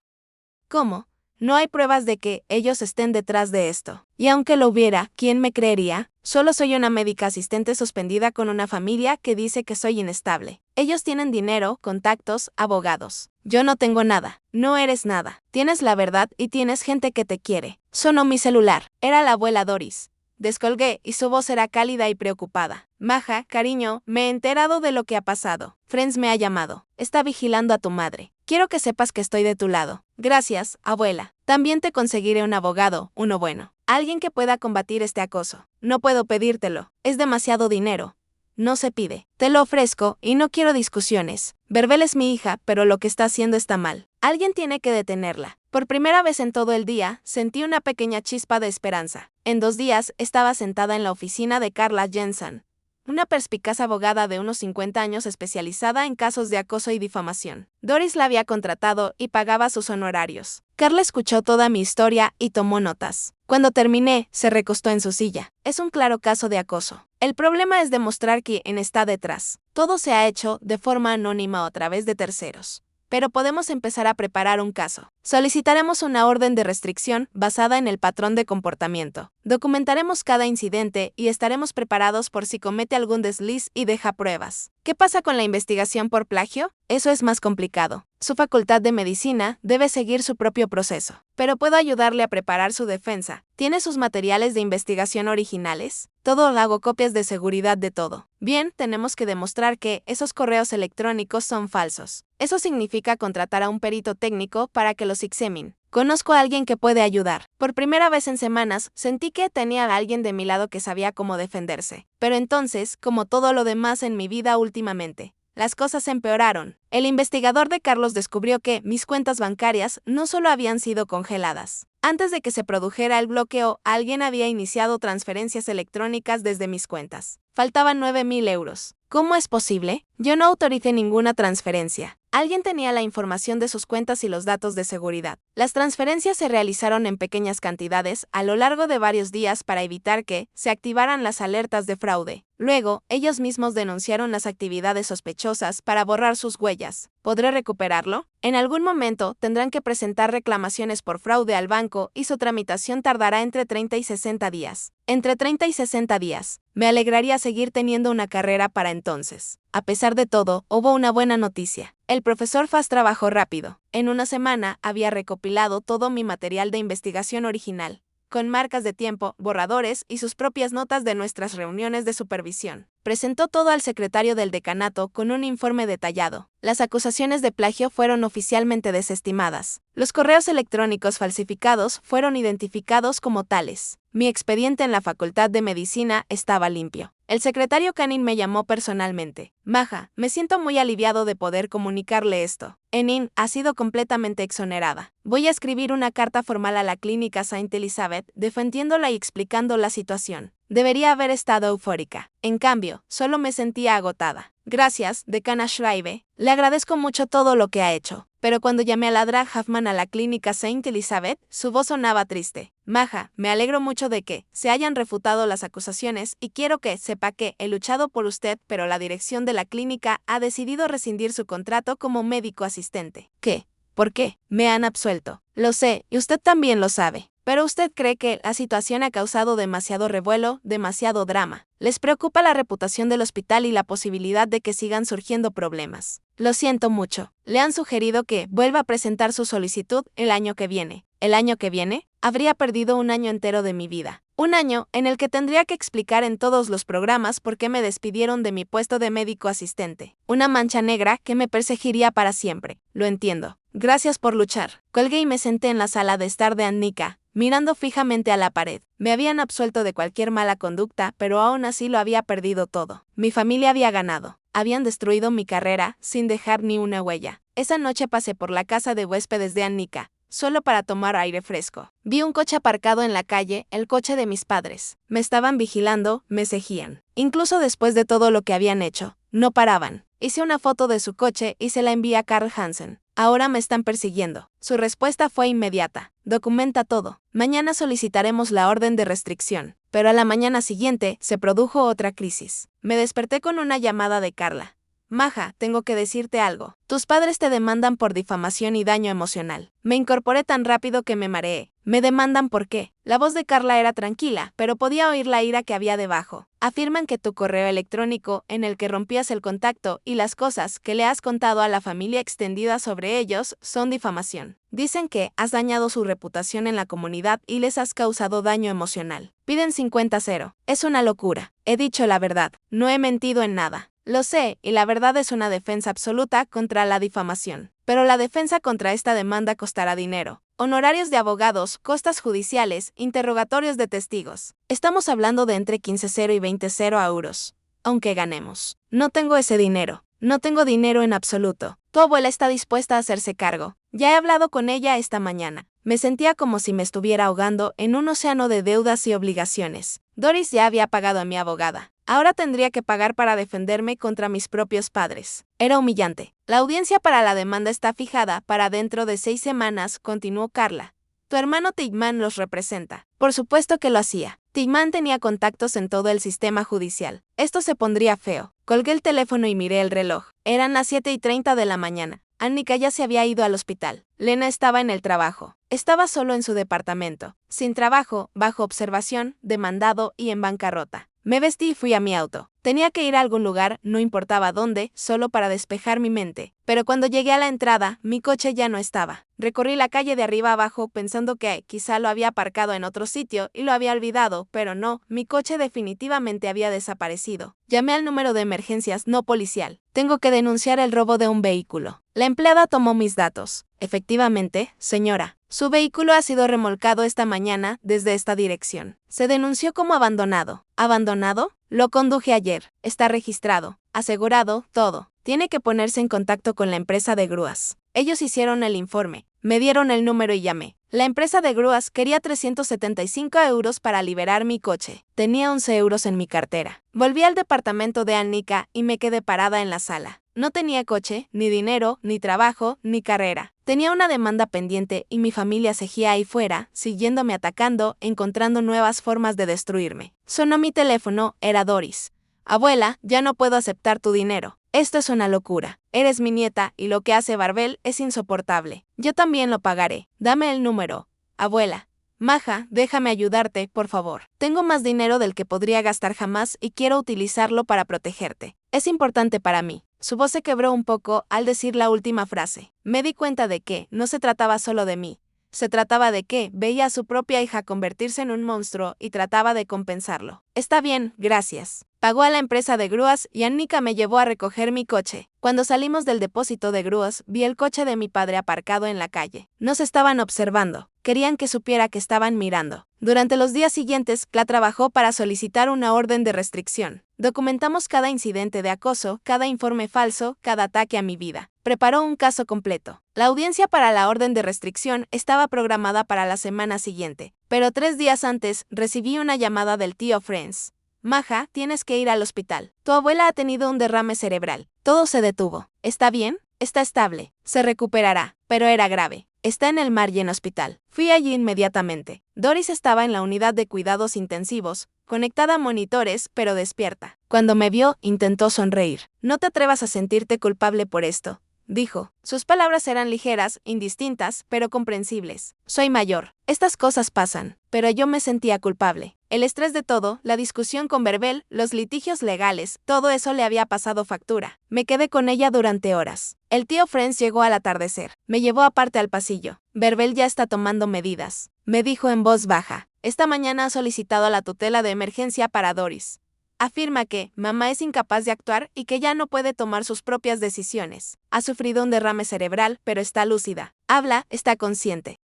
¿Cómo? No hay pruebas de que ellos estén detrás de esto. Y aunque lo hubiera, ¿quién me creería? Solo soy una médica asistente suspendida con una familia que dice que soy inestable. Ellos tienen dinero, contactos, abogados. Yo no tengo nada. No eres nada. Tienes la verdad y tienes gente que te quiere. Sonó mi celular. Era la abuela Doris. Descolgué y su voz era cálida y preocupada. Maja, cariño, me he enterado de lo que ha pasado. Friends me ha llamado. Está vigilando a tu madre. Quiero que sepas que estoy de tu lado. Gracias, abuela. También te conseguiré un abogado, uno bueno. Alguien que pueda combatir este acoso. No puedo pedírtelo. Es demasiado dinero. No se pide. Te lo ofrezco y no quiero discusiones. Verbel es mi hija, pero lo que está haciendo está mal. Alguien tiene que detenerla. Por primera vez en todo el día, sentí una pequeña chispa de esperanza. En 2 días, estaba sentada en la oficina de Carla Jensen, una perspicaz abogada de unos 50 años especializada en casos de acoso y difamación. Doris la había contratado y pagaba sus honorarios. Carla escuchó toda mi historia y tomó notas. Cuando terminé, se recostó en su silla. Es un claro caso de acoso. El problema es demostrar quién está detrás. Todo se ha hecho de forma anónima o a través de terceros. Pero podemos empezar a preparar un caso. Solicitaremos una orden de restricción basada en el patrón de comportamiento. Documentaremos cada incidente y estaremos preparados por si comete algún desliz y deja pruebas. ¿Qué pasa con la investigación por plagio? Eso es más complicado. Su facultad de medicina debe seguir su propio proceso. Pero puedo ayudarle a preparar su defensa. ¿Tiene sus materiales de investigación originales? Todo hago copias de seguridad de todo. Bien, tenemos que demostrar que esos correos electrónicos son falsos. Eso significa contratar a un perito técnico para que los examine. Conozco a alguien que puede ayudar. Por primera vez en semanas, sentí que tenía a alguien de mi lado que sabía cómo defenderse. Pero entonces, como todo lo demás en mi vida últimamente, las cosas empeoraron. El investigador de Carlos descubrió que mis cuentas bancarias no solo habían sido congeladas. Antes de que se produjera el bloqueo, alguien había iniciado transferencias electrónicas desde mis cuentas. Faltaban 9,000 euros. ¿Cómo es posible? Yo no autoricé ninguna transferencia. Alguien tenía la información de sus cuentas y los datos de seguridad. Las transferencias se realizaron en pequeñas cantidades a lo largo de varios días para evitar que se activaran las alertas de fraude. Luego, ellos mismos denunciaron las actividades sospechosas para borrar sus huellas. ¿Podré recuperarlo? En algún momento tendrán que presentar reclamaciones por fraude al banco y su tramitación tardará entre 30 y 60 días. Entre 30 y 60 días. Me alegraría seguir teniendo una carrera para entonces. A pesar de todo, hubo una buena noticia. El profesor Fast trabajó rápido. En una semana había recopilado todo mi material de investigación original, con marcas de tiempo, borradores y sus propias notas de nuestras reuniones de supervisión. Presentó todo al secretario del decanato con un informe detallado. Las acusaciones de plagio fueron oficialmente desestimadas. Los correos electrónicos falsificados fueron identificados como tales. Mi expediente en la Facultad de Medicina estaba limpio. El secretario Canning me llamó personalmente. Maja, me siento muy aliviado de poder comunicarle esto. Enin ha sido completamente exonerada. Voy a escribir una carta formal a la clínica Saint Elizabeth defendiéndola y explicando la situación. Debería haber estado eufórica. En cambio, solo me sentía agotada. Gracias, decana Schreibe. Le agradezco mucho todo lo que ha hecho. Pero cuando llamé a la Drag Huffman a la clínica Saint Elizabeth, su voz sonaba triste. Maja, me alegro mucho de que se hayan refutado las acusaciones y quiero que sepa que he luchado por usted, pero la dirección de la clínica ha decidido rescindir su contrato como médico asistente. ¿Qué? ¿Por qué? Me han absuelto. Lo sé, y usted también lo sabe. Pero usted cree que la situación ha causado demasiado revuelo, demasiado drama. Les preocupa la reputación del hospital y la posibilidad de que sigan surgiendo problemas. Lo siento mucho. Le han sugerido que vuelva a presentar su solicitud el año que viene. ¿El año que viene? Habría perdido un año entero de mi vida. Un año en el que tendría que explicar en todos los programas por qué me despidieron de mi puesto de médico asistente. Una mancha negra que me perseguiría para siempre. Lo entiendo. Gracias por luchar. Colgué y me senté en la sala de estar de Annika, mirando fijamente a la pared. Me habían absuelto de cualquier mala conducta, pero aún así lo había perdido todo. Mi familia había ganado. Habían destruido mi carrera, sin dejar ni una huella. Esa noche pasé por la casa de huéspedes de Annika, solo para tomar aire fresco. Vi un coche aparcado en la calle, el coche de mis padres. Me estaban vigilando, me seguían. Incluso después de todo lo que habían hecho, no paraban. Hice una foto de su coche y se la envié a Carl Hansen. Ahora me están persiguiendo. Su respuesta fue inmediata. Documenta todo. Mañana solicitaremos la orden de restricción. Pero a la mañana siguiente se produjo otra crisis. Me desperté con una llamada de Carla. Maja, tengo que decirte algo. Tus padres te demandan por difamación y daño emocional. Me incorporé tan rápido que me mareé. ¿Me demandan por qué? La voz de Carla era tranquila, pero podía oír la ira que había debajo. Afirman que tu correo electrónico, en el que rompías el contacto, y las cosas que le has contado a la familia extendida sobre ellos, son difamación. Dicen que has dañado su reputación en la comunidad y les has causado daño emocional. Piden 50-0. Es una locura. He dicho la verdad. No he mentido en nada. Lo sé, y la verdad es una defensa absoluta contra la difamación. Pero la defensa contra esta demanda costará dinero. Honorarios de abogados, costas judiciales, interrogatorios de testigos. Estamos hablando de entre 15-0 y 20-0 euros. Aunque ganemos. No tengo ese dinero. No tengo dinero en absoluto. Tu abuela está dispuesta a hacerse cargo. Ya he hablado con ella esta mañana. Me sentía como si me estuviera ahogando en un océano de deudas y obligaciones. Doris ya había pagado a mi abogada. Ahora tendría que pagar para defenderme contra mis propios padres. Era humillante. La audiencia para la demanda está fijada para dentro de 6 semanas, continuó Carla. Tu hermano Tigman los representa. Por supuesto que lo hacía. Tigman tenía contactos en todo el sistema judicial. Esto se pondría feo. Colgué el teléfono y miré el reloj. Eran las 7:30 de la mañana. Annika ya se había ido al hospital. Lena estaba en el trabajo. Estaba solo en su departamento. Sin trabajo, bajo observación, demandado y en bancarrota. Me vestí y fui a mi auto. Tenía que ir a algún lugar, no importaba dónde, solo para despejar mi mente. Pero cuando llegué a la entrada, mi coche ya no estaba. Recorrí la calle de arriba abajo pensando que quizá lo había aparcado en otro sitio y lo había olvidado, pero no, mi coche definitivamente había desaparecido. Llamé al número de emergencias no policial. Tengo que denunciar el robo de un vehículo. La empleada tomó mis datos. Efectivamente, señora, su vehículo ha sido remolcado esta mañana desde esta dirección. Se denunció como abandonado. ¿Abandonado? Lo conduje ayer. Está registrado, asegurado, todo. Tiene que ponerse en contacto con la empresa de grúas. Ellos hicieron el informe, me dieron el número y llamé. La empresa de grúas quería 375 euros para liberar mi coche. Tenía 11 euros en mi cartera. Volví al departamento de Annika y me quedé parada en la sala. No tenía coche, ni dinero, ni trabajo, ni carrera. Tenía una demanda pendiente y mi familia seguía ahí fuera, siguiéndome atacando, encontrando nuevas formas de destruirme. Sonó mi teléfono, era Doris. Abuela, ya no puedo aceptar tu dinero. Esto es una locura. Eres mi nieta y lo que hace Barbel es insoportable. Yo también lo pagaré. Dame el número. Abuela. Maja, déjame ayudarte, por favor. Tengo más dinero del que podría gastar jamás y quiero utilizarlo para protegerte. Es importante para mí. Su voz se quebró un poco al decir la última frase. Me di cuenta de que no se trataba solo de mí. Se trataba de que veía a su propia hija convertirse en un monstruo y trataba de compensarlo. Está bien, gracias. Pagó a la empresa de grúas y Annika me llevó a recoger mi coche. Cuando salimos del depósito de grúas, vi el coche de mi padre aparcado en la calle. Nos estaban observando. Querían que supiera que estaban mirando. Durante los días siguientes, Cla trabajó para solicitar una orden de restricción. Documentamos cada incidente de acoso, cada informe falso, cada ataque a mi vida. Preparó un caso completo. La audiencia para la orden de restricción estaba programada para la semana siguiente, pero 3 días antes recibí una llamada del tío Friends. Maja, tienes que ir al hospital. Tu abuela ha tenido un derrame cerebral. Todo se detuvo. ¿Está bien? Está estable. Se recuperará, pero era grave. Está en el Margen Hospital. Fui allí inmediatamente. Doris estaba en la unidad de cuidados intensivos, conectada a monitores, pero despierta. Cuando me vio, intentó sonreír. No te atrevas a sentirte culpable por esto, dijo. Sus palabras eran ligeras, indistintas, pero comprensibles. Soy mayor. Estas cosas pasan, pero yo me sentía culpable. El estrés de todo, la discusión con Barbel, los litigios legales, todo eso le había pasado factura. Me quedé con ella durante horas. El tío Friends llegó al atardecer. Me llevó aparte al pasillo. Barbel ya está tomando medidas, me dijo en voz baja. Esta mañana ha solicitado la tutela de emergencia para Doris. Afirma que mamá es incapaz de actuar y que ya no puede tomar sus propias decisiones. Ha sufrido un derrame cerebral, pero está lúcida. Habla, está consciente.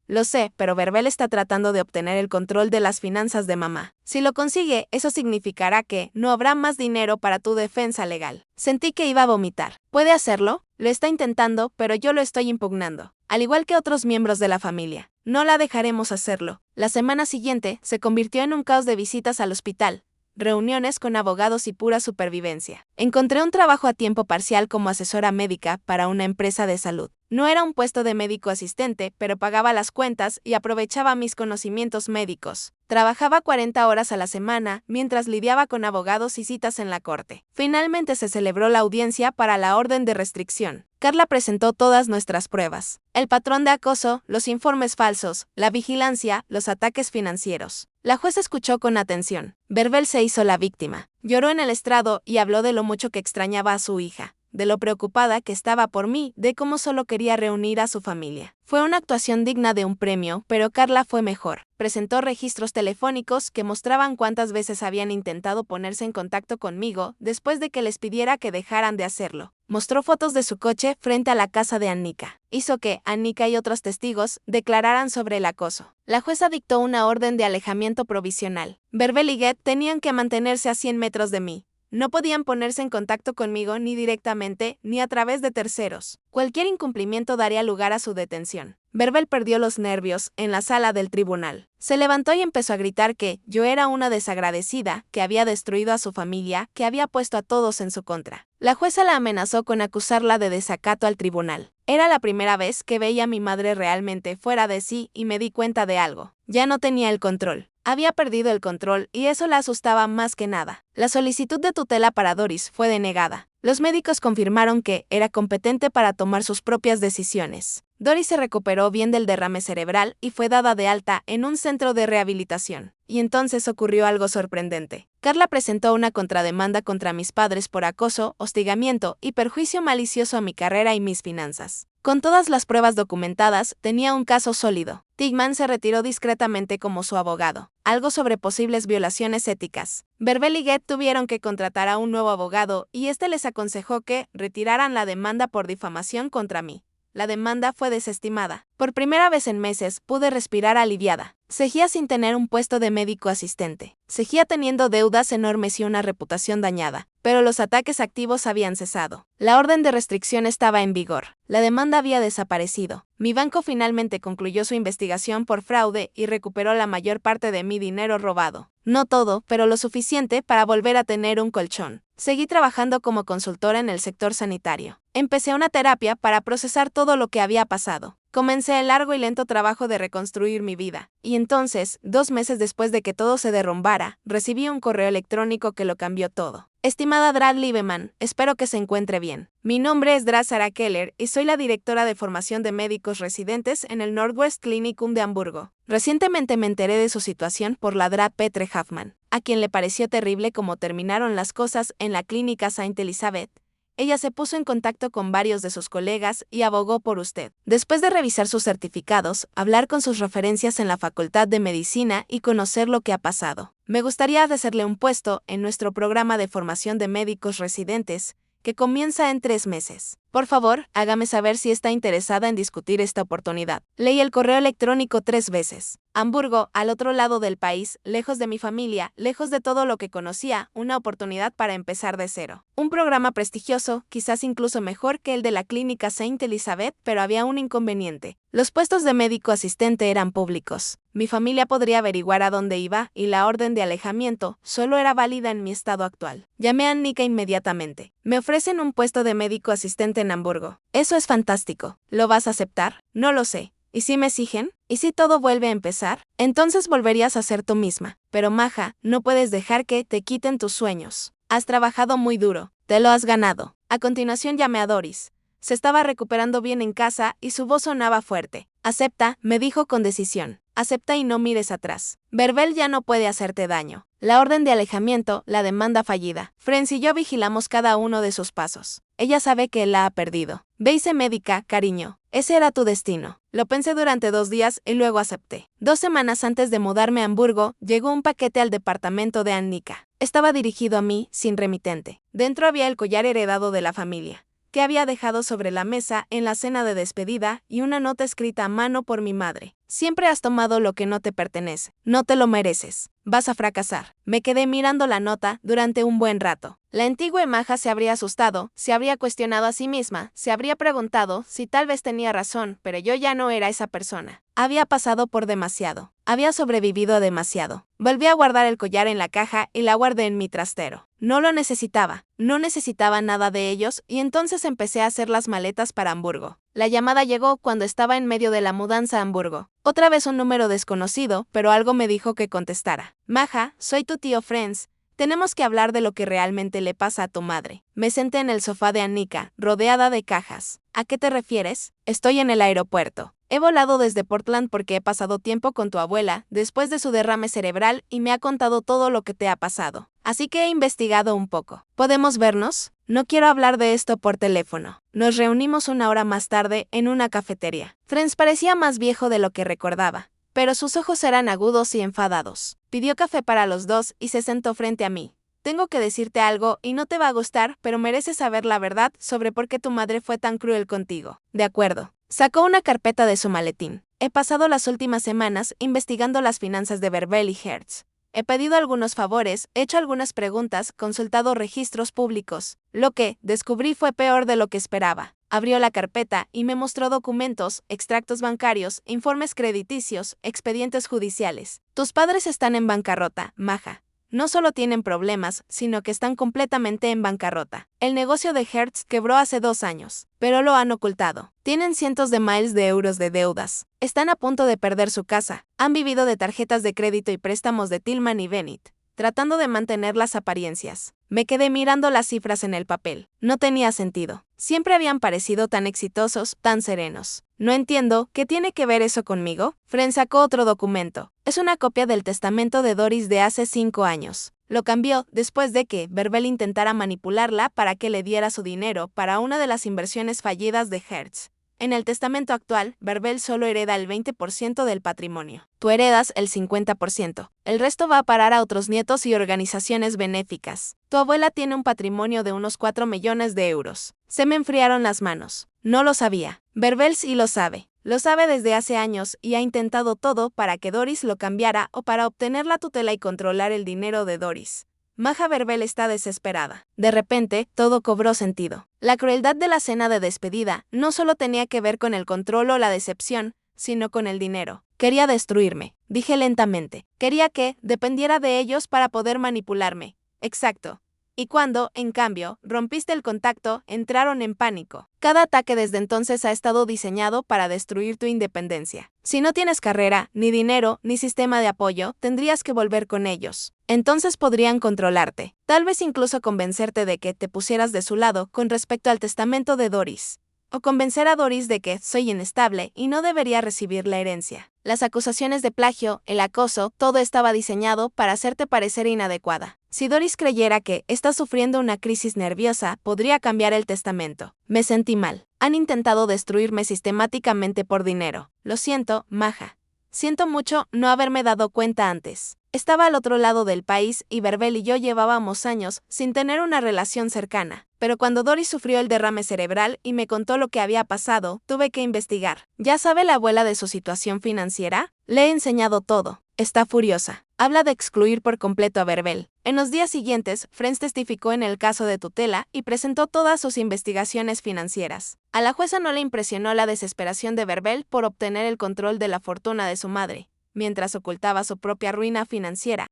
Lo sé, pero Barbel está tratando de obtener el control de las finanzas de mamá. Si lo consigue, eso significará que no habrá más dinero para tu defensa legal. Sentí que iba a vomitar. ¿Puede hacerlo? Lo está intentando, pero yo lo estoy impugnando. Al igual que otros miembros de la familia. No la dejaremos hacerlo. La semana siguiente se convirtió en un caos de visitas al hospital, reuniones con abogados y pura supervivencia. Encontré un trabajo a tiempo parcial como asesora médica para una empresa de salud. No era un puesto de médico asistente, pero pagaba las cuentas y aprovechaba mis conocimientos médicos. Trabajaba 40 horas a la semana, mientras lidiaba con abogados y citas en la corte. Finalmente se celebró la audiencia para la orden de restricción. Carla presentó todas nuestras pruebas. El patrón de acoso, los informes falsos, la vigilancia, los ataques financieros. La jueza escuchó con atención. Barbel se hizo la víctima. Lloró en el estrado y habló de lo mucho que extrañaba a su hija, de lo preocupada que estaba por mí, de cómo solo quería reunir a su familia. Fue una actuación digna de un premio, pero Carla fue mejor. Presentó registros telefónicos que mostraban cuántas veces habían intentado ponerse en contacto conmigo después de que les pidiera que dejaran de hacerlo. Mostró fotos de su coche frente a la casa de Annika. Hizo que Annika y otros testigos declararan sobre el acoso. La jueza dictó una orden de alejamiento provisional. Barbel y Get tenían que mantenerse a 100 metros de mí. No podían ponerse en contacto conmigo ni directamente ni a través de terceros. Cualquier incumplimiento daría lugar a su detención. Barbel perdió los nervios en la sala del tribunal. Se levantó y empezó a gritar que yo era una desagradecida, que había destruido a su familia, que había puesto a todos en su contra. La jueza la amenazó con acusarla de desacato al tribunal. Era la primera vez que veía a mi madre realmente fuera de sí y me di cuenta de algo. Ya no tenía el control. Había perdido el control y eso la asustaba más que nada. La solicitud de tutela para Doris fue denegada. Los médicos confirmaron que era competente para tomar sus propias decisiones. Doris se recuperó bien del derrame cerebral y fue dada de alta en un centro de rehabilitación. Y entonces ocurrió algo sorprendente. Carla presentó una contrademanda contra mis padres por acoso, hostigamiento y perjuicio malicioso a mi carrera y mis finanzas. Con todas las pruebas documentadas, tenía un caso sólido. Tigman se retiró discretamente como su abogado. Algo sobre posibles violaciones éticas. Berbel y Get tuvieron que contratar a un nuevo abogado y este les aconsejó que retiraran la demanda por difamación contra mí. La demanda fue desestimada. Por primera vez en meses pude respirar aliviada. Seguía sin tener un puesto de médico asistente. Seguía teniendo deudas enormes y una reputación dañada. Pero los ataques activos habían cesado. La orden de restricción estaba en vigor. La demanda había desaparecido. Mi banco finalmente concluyó su investigación por fraude y recuperó la mayor parte de mi dinero robado. No todo, pero lo suficiente para volver a tener un colchón. Seguí trabajando como consultora en el sector sanitario. Empecé una terapia para procesar todo lo que había pasado. Comencé el largo y lento trabajo de reconstruir mi vida. Y entonces, 2 meses después de que todo se derrumbara, recibí un correo electrónico que lo cambió todo. Estimada Drad Lieberman, espero que se encuentre bien. Mi nombre es Drad Sarah Keller y soy la directora de formación de médicos residentes en el Northwest Clinicum de Hamburgo. Recientemente me enteré de su situación por la Drad Petre Hoffman, a quien le pareció terrible cómo terminaron las cosas en la clínica Saint Elizabeth. Ella se puso en contacto con varios de sus colegas y abogó por usted. Después de revisar sus certificados, hablar con sus referencias en la Facultad de Medicina y conocer lo que ha pasado, me gustaría ofrecerle un puesto en nuestro programa de formación de médicos residentes, que comienza en 3 meses. Por favor, hágame saber si está interesada en discutir esta oportunidad. Leí el correo electrónico 3 veces. Hamburgo, al otro lado del país, lejos de mi familia, lejos de todo lo que conocía, una oportunidad para empezar de cero. Un programa prestigioso, quizás incluso mejor que el de la clínica Saint Elizabeth, pero había un inconveniente. Los puestos de médico asistente eran públicos. Mi familia podría averiguar a dónde iba y la orden de alejamiento solo era válida en mi estado actual. Llamé a Nika inmediatamente. Me ofrecen un puesto de médico asistente en Hamburgo. Eso es fantástico. ¿Lo vas a aceptar? No lo sé. ¿Y si me exigen? ¿Y si todo vuelve a empezar? Entonces volverías a ser tú misma. Pero Maja, no puedes dejar que te quiten tus sueños. Has trabajado muy duro. Te lo has ganado. A continuación llamé a Doris. Se estaba recuperando bien en casa y su voz sonaba fuerte. Acepta, me dijo con decisión. Acepta y no mires atrás. Berbel ya no puede hacerte daño. La orden de alejamiento, la demanda fallida. Friends y yo vigilamos cada uno de sus pasos. Ella sabe que la ha perdido. Ve y sé médica, cariño. Ese era tu destino. Lo pensé durante 2 días y luego acepté. 2 semanas antes de mudarme a Hamburgo, llegó un paquete al departamento de Annika. Estaba dirigido a mí, sin remitente. Dentro había el collar heredado de la familia, que había dejado sobre la mesa en la cena de despedida y una nota escrita a mano por mi madre. Siempre has tomado lo que no te pertenece. No te lo mereces. Vas a fracasar. Me quedé mirando la nota durante un buen rato. La antigua Maja se habría asustado, se habría cuestionado a sí misma, se habría preguntado si tal vez tenía razón, pero yo ya no era esa persona. Había pasado por demasiado. Había sobrevivido a demasiado. Volví a guardar el collar en la caja y la guardé en mi trastero. No lo necesitaba. No necesitaba nada de ellos y entonces empecé a hacer las maletas para Hamburgo. La llamada llegó cuando estaba en medio de la mudanza a Hamburgo. Otra vez un número desconocido, pero algo me dijo que contestara. Maja, soy tu tío Friends. Tenemos que hablar de lo que realmente le pasa a tu madre. Me senté en el sofá de Annika, rodeada de cajas. ¿A qué te refieres? Estoy en el aeropuerto. He volado desde Portland porque he pasado tiempo con tu abuela después de su derrame cerebral y me ha contado todo lo que te ha pasado. Así que he investigado un poco. ¿Podemos vernos? No quiero hablar de esto por teléfono. Nos reunimos 1 hora más tarde en una cafetería. Friends parecía más viejo de lo que recordaba, pero sus ojos eran agudos y enfadados. Pidió café para los dos y se sentó frente a mí. Tengo que decirte algo y no te va a gustar, pero mereces saber la verdad sobre por qué tu madre fue tan cruel contigo. De acuerdo. Sacó una carpeta de su maletín. He pasado las últimas semanas investigando las finanzas de Berbel y Hertz. He pedido algunos favores, hecho algunas preguntas, consultado registros públicos. Lo que descubrí fue peor de lo que esperaba. Abrió la carpeta y me mostró documentos, extractos bancarios, informes crediticios, expedientes judiciales. Tus padres están en bancarrota, Maja. No solo tienen problemas, sino que están completamente en bancarrota. El negocio de Hertz quebró hace 2 años, pero lo han ocultado. Tienen cientos de miles de euros de deudas. Están a punto de perder su casa. Han vivido de tarjetas de crédito y préstamos de Tillman y Bennett, tratando de mantener las apariencias. Me quedé mirando las cifras en el papel. No tenía sentido. Siempre habían parecido tan exitosos, tan serenos. No entiendo, ¿qué tiene que ver eso conmigo? Friends sacó otro documento. Es una copia del testamento de Doris de hace 5 años. Lo cambió después de que Verbel intentara manipularla para que le diera su dinero para una de las inversiones fallidas de Hertz. En el testamento actual, Verbel solo hereda el 20% del patrimonio. Tú heredas el 50%. El resto va a parar a otros nietos y organizaciones benéficas. Tu abuela tiene un patrimonio de unos 4 millones de euros. Se me enfriaron las manos. No lo sabía. Verbel sí lo sabe. Lo sabe desde hace años y ha intentado todo para que Doris lo cambiara o para obtener la tutela y controlar el dinero de Doris. Maja Verbel está desesperada. De repente, todo cobró sentido. La crueldad de la cena de despedida no solo tenía que ver con el control o la decepción, sino con el dinero. Quería destruirme, dije lentamente. Quería que dependiera de ellos para poder manipularme. Exacto. Y cuando, en cambio, rompiste el contacto, entraron en pánico. Cada ataque desde entonces ha estado diseñado para destruir tu independencia. Si no tienes carrera, ni dinero, ni sistema de apoyo, tendrías que volver con ellos. Entonces podrían controlarte, tal vez incluso convencerte de que te pusieras de su lado con respecto al testamento de Doris. O convencer a Doris de que soy inestable y no debería recibir la herencia. Las acusaciones de plagio, el acoso, todo estaba diseñado para hacerte parecer inadecuada. Si Doris creyera que estás sufriendo una crisis nerviosa, podría cambiar el testamento. Me sentí mal. Han intentado destruirme sistemáticamente por dinero. Lo siento, Maja. Siento mucho no haberme dado cuenta antes. Estaba al otro lado del país y Verbel y yo llevábamos años sin tener una relación cercana. Pero cuando Doris sufrió el derrame cerebral y me contó lo que había pasado, tuve que investigar. ¿Ya sabe la abuela de su situación financiera? Le he enseñado todo. Está furiosa. Habla de excluir por completo a Verbel. En los días siguientes, Friends testificó en el caso de tutela y presentó todas sus investigaciones financieras. A la jueza no le impresionó la desesperación de Verbel por obtener el control de la fortuna de su madre, mientras ocultaba su propia ruina financiera.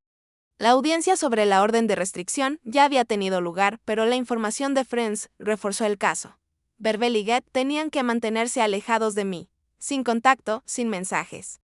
La audiencia sobre la orden de restricción ya había tenido lugar, pero la información de Friends reforzó el caso. Verbel y Get tenían que mantenerse alejados de mí, sin contacto, sin mensajes.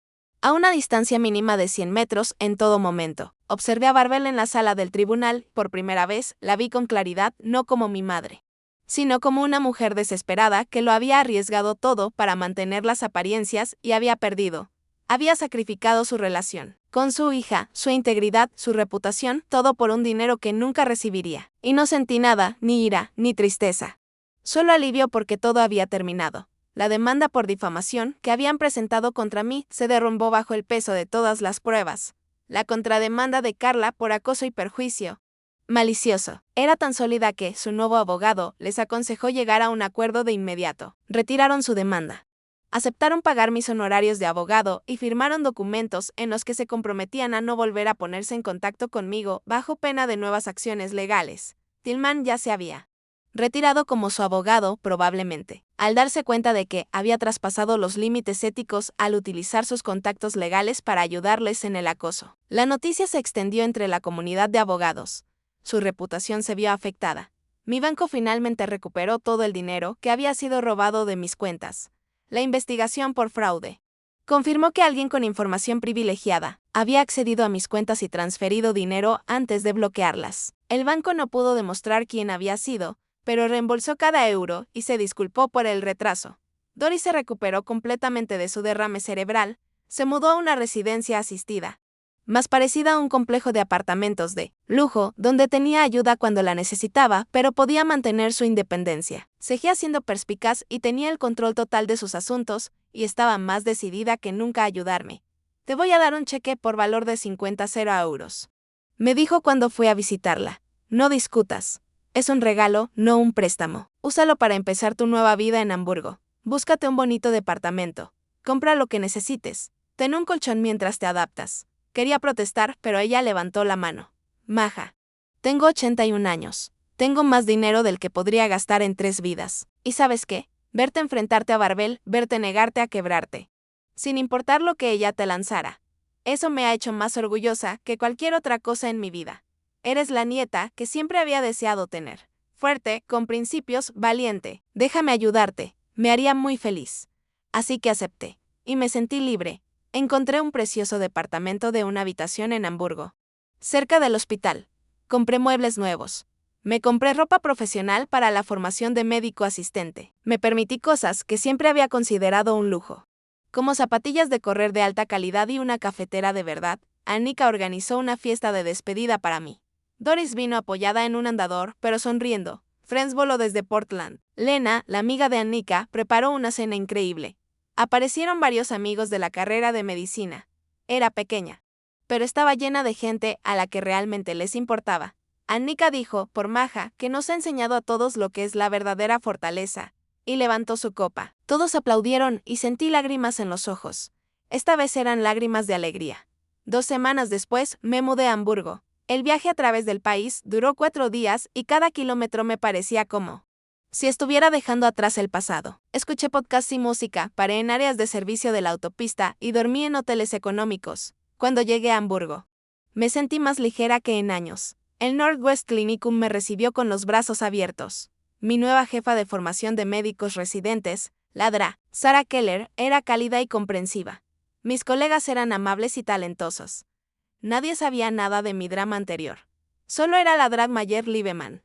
A una distancia mínima de 100 metros en todo momento. Observé a Verbel en la sala del tribunal, por primera vez, la vi con claridad, no como mi madre, sino como una mujer desesperada que lo había arriesgado todo para mantener las apariencias y había perdido. Había sacrificado su relación con su hija, su integridad, su reputación, todo por un dinero que nunca recibiría. Y no sentí nada, ni ira, ni tristeza. Solo alivio porque todo había terminado. La demanda por difamación que habían presentado contra mí se derrumbó bajo el peso de todas las pruebas. La contrademanda de Carla por acoso y perjuicio malicioso era tan sólida que su nuevo abogado les aconsejó llegar a un acuerdo de inmediato. Retiraron su demanda. Aceptaron pagar mis honorarios de abogado y firmaron documentos en los que se comprometían a no volver a ponerse en contacto conmigo bajo pena de nuevas acciones legales. Tillman ya se había retirado como su abogado, probablemente, al darse cuenta de que había traspasado los límites éticos al utilizar sus contactos legales para ayudarles en el acoso. La noticia se extendió entre la comunidad de abogados. Su reputación se vio afectada. Mi banco finalmente recuperó todo el dinero que había sido robado de mis cuentas. La investigación por fraude confirmó que alguien con información privilegiada había accedido a mis cuentas y transferido dinero antes de bloquearlas. El banco no pudo demostrar quién había sido, pero reembolsó cada euro y se disculpó por el retraso. Doris se recuperó completamente de su derrame cerebral, se mudó a una residencia asistida, más parecida a un complejo de apartamentos de lujo, donde tenía ayuda cuando la necesitaba, pero podía mantener su independencia. Seguía siendo perspicaz y tenía el control total de sus asuntos, y estaba más decidida que nunca a ayudarme. Te voy a dar un cheque por valor de 50 euros. Me dijo cuando fui a visitarla. No discutas. Es un regalo, no un préstamo. Úsalo para empezar tu nueva vida en Hamburgo. Búscate un bonito departamento. Compra lo que necesites. Ten un colchón mientras te adaptas. Quería protestar, pero ella levantó la mano. Maja. Tengo 81 años. Tengo más dinero del que podría gastar en 3 vidas. ¿Y sabes qué? Verte enfrentarte a Verbel, verte negarte a quebrarte. Sin importar lo que ella te lanzara. Eso me ha hecho más orgullosa que cualquier otra cosa en mi vida. Eres la nieta que siempre había deseado tener. Fuerte, con principios, valiente. Déjame ayudarte. Me haría muy feliz. Así que acepté. Y me sentí libre. Encontré un precioso departamento de una habitación en Hamburgo, cerca del hospital. Compré muebles nuevos. Me compré ropa profesional para la formación de médico asistente. Me permití cosas que siempre había considerado un lujo, como zapatillas de correr de alta calidad y una cafetera de verdad. Annika organizó una fiesta de despedida para mí. Doris vino apoyada en un andador, pero sonriendo. Friends voló desde Portland. Lena, la amiga de Annika, preparó una cena increíble. Aparecieron varios amigos de la carrera de medicina. Era pequeña, pero estaba llena de gente a la que realmente les importaba. Annika dijo, por maja, que nos ha enseñado a todos lo que es la verdadera fortaleza, y levantó su copa. Todos aplaudieron y sentí lágrimas en los ojos. Esta vez eran lágrimas de alegría. 2 semanas después, me mudé a Hamburgo. El viaje a través del país duró 4 días y cada kilómetro me parecía como si estuviera dejando atrás el pasado. Escuché podcasts y música, paré en áreas de servicio de la autopista y dormí en hoteles económicos. Cuando llegué a Hamburgo, me sentí más ligera que en años. El Northwest Clinicum me recibió con los brazos abiertos. Mi nueva jefa de formación de médicos residentes, la DRA, Sarah Keller, era cálida y comprensiva. Mis colegas eran amables y talentosos. Nadie sabía nada de mi drama anterior. Solo era la Drag Mayer Liebemann,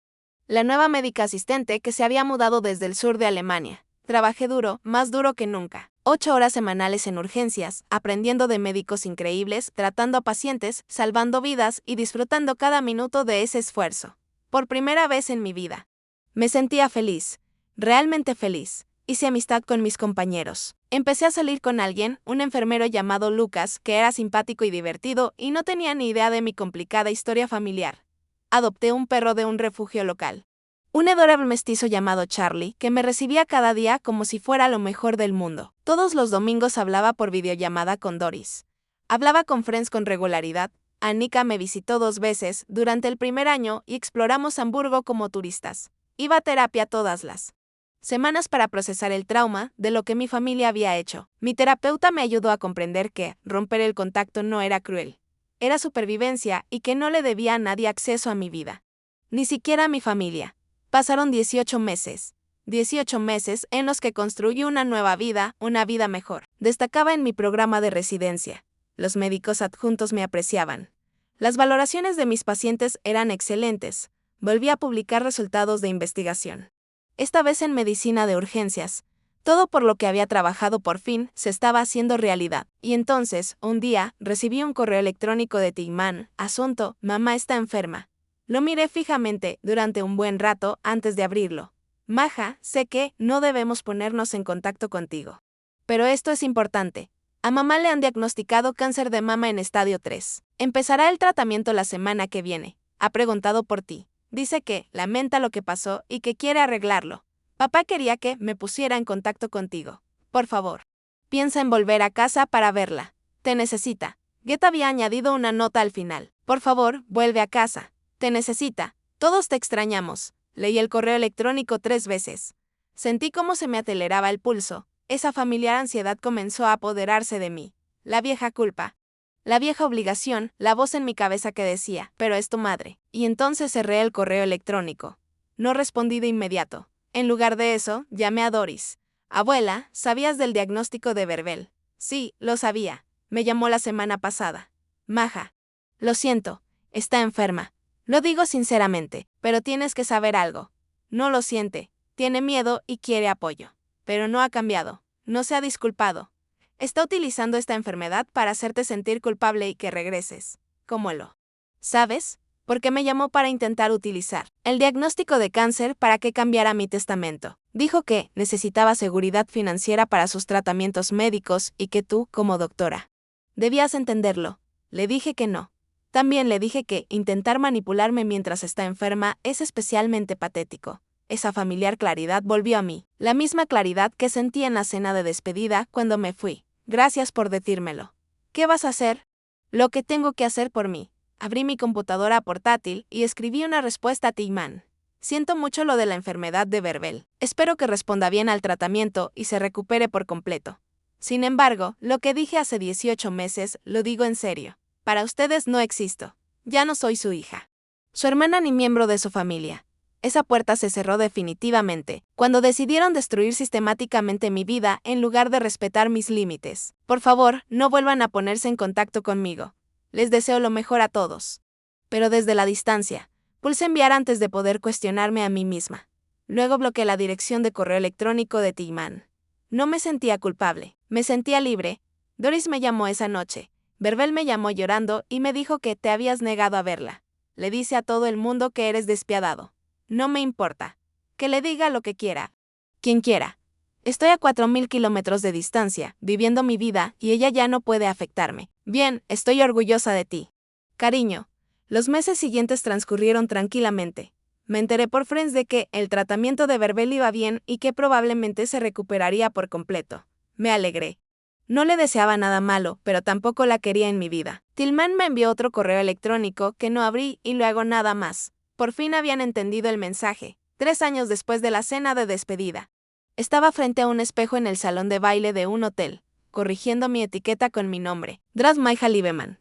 la nueva médica asistente que se había mudado desde el sur de Alemania. Trabajé duro, más duro que nunca. 8 horas semanales en urgencias, aprendiendo de médicos increíbles, tratando a pacientes, salvando vidas y disfrutando cada minuto de ese esfuerzo. Por primera vez en mi vida. Me sentía feliz, realmente feliz. Hice amistad con mis compañeros. Empecé a salir con alguien, un enfermero llamado Lucas, que era simpático y divertido y no tenía ni idea de mi complicada historia familiar. Adopté un perro de un refugio local. Un adorable mestizo llamado Charlie, que me recibía cada día como si fuera lo mejor del mundo. Todos los domingos hablaba por videollamada con Doris. Hablaba con Friends con regularidad. Annika me visitó 2 veces durante el primer año y exploramos Hamburgo como turistas. Iba a terapia todas las semanas para procesar el trauma de lo que mi familia había hecho. Mi terapeuta me ayudó a comprender que romper el contacto no era cruel. Era supervivencia y que no le debía a nadie acceso a mi vida. Ni siquiera a mi familia. Pasaron 18 meses. 18 meses en los que construí una nueva vida, una vida mejor. Destacaba en mi programa de residencia. Los médicos adjuntos me apreciaban. Las valoraciones de mis pacientes eran excelentes. Volví a publicar resultados de investigación. Esta vez en medicina de urgencias. Todo por lo que había trabajado por fin se estaba haciendo realidad. Y entonces, un día, recibí un correo electrónico de Tillman. Asunto, mamá está enferma. Lo miré fijamente durante un buen rato antes de abrirlo. Maja, sé que no debemos ponernos en contacto contigo. Pero esto es importante. A mamá le han diagnosticado cáncer de mama en estadio 3. Empezará el tratamiento la semana que viene. Ha preguntado por ti. Dice que lamenta lo que pasó y que quiere arreglarlo. Papá quería que me pusiera en contacto contigo. Por favor. Piensa en volver a casa para verla. Te necesita. Get había añadido una nota al final. Por favor, vuelve a casa. Te necesita. Todos te extrañamos. Leí el correo electrónico 3 veces. Sentí cómo se me aceleraba el pulso. Esa familiar ansiedad comenzó a apoderarse de mí. La vieja culpa. La vieja obligación, la voz en mi cabeza que decía, pero es tu madre. Y entonces cerré el correo electrónico. No respondí de inmediato. En lugar de eso, llamé a Doris. Abuela, ¿sabías del diagnóstico de Verbel? Sí, lo sabía. Me llamó la semana pasada. Maja. Lo siento, está enferma. Lo digo sinceramente, pero tienes que saber algo. No lo siente, tiene miedo y quiere apoyo. Pero no ha cambiado, no se ha disculpado. Está utilizando esta enfermedad para hacerte sentir culpable y que regreses. ¿Cómo lo sabes? Porque me llamó para intentar utilizar el diagnóstico de cáncer para que cambiara mi testamento. Dijo que necesitaba seguridad financiera para sus tratamientos médicos y que tú, como doctora, debías entenderlo. Le dije que no. También le dije que intentar manipularme mientras está enferma es especialmente patético. Esa familiar claridad volvió a mí, la misma claridad que sentí en la cena de despedida cuando me fui. Gracias por decírmelo. ¿Qué vas a hacer? Lo que tengo que hacer por mí. Abrí mi computadora portátil y escribí una respuesta a Tillman. Siento mucho lo de la enfermedad de Verbel. Espero que responda bien al tratamiento y se recupere por completo. Sin embargo, lo que dije hace 18 meses, lo digo en serio. Para ustedes no existo. Ya no soy su hija. Su hermana ni miembro de su familia. Esa puerta se cerró definitivamente cuando decidieron destruir sistemáticamente mi vida en lugar de respetar mis límites. Por favor, no vuelvan a ponerse en contacto conmigo. Les deseo lo mejor a todos. Pero desde la distancia, pulsé enviar antes de poder cuestionarme a mí misma. Luego bloqueé la dirección de correo electrónico de Tillman. No me sentía culpable, me sentía libre. Doris me llamó esa noche. Verbel me llamó llorando y me dijo que te habías negado a verla. Le dice a todo el mundo que eres despiadado. No me importa. Que le diga lo que quiera. Quien quiera. Estoy a 4000 kilómetros de distancia, viviendo mi vida, y ella ya no puede afectarme. Bien, estoy orgullosa de ti. Cariño. Los meses siguientes transcurrieron tranquilamente. Me enteré por Friends de que el tratamiento de Verbel iba bien y que probablemente se recuperaría por completo. Me alegré. No le deseaba nada malo, pero tampoco la quería en mi vida. Tillman me envió otro correo electrónico que no abrí y luego nada más. Por fin habían entendido el mensaje. 3 años después de la cena de despedida. Estaba frente a un espejo en el salón de baile de un hotel, corrigiendo mi etiqueta con mi nombre, Drasmaija Lieberman.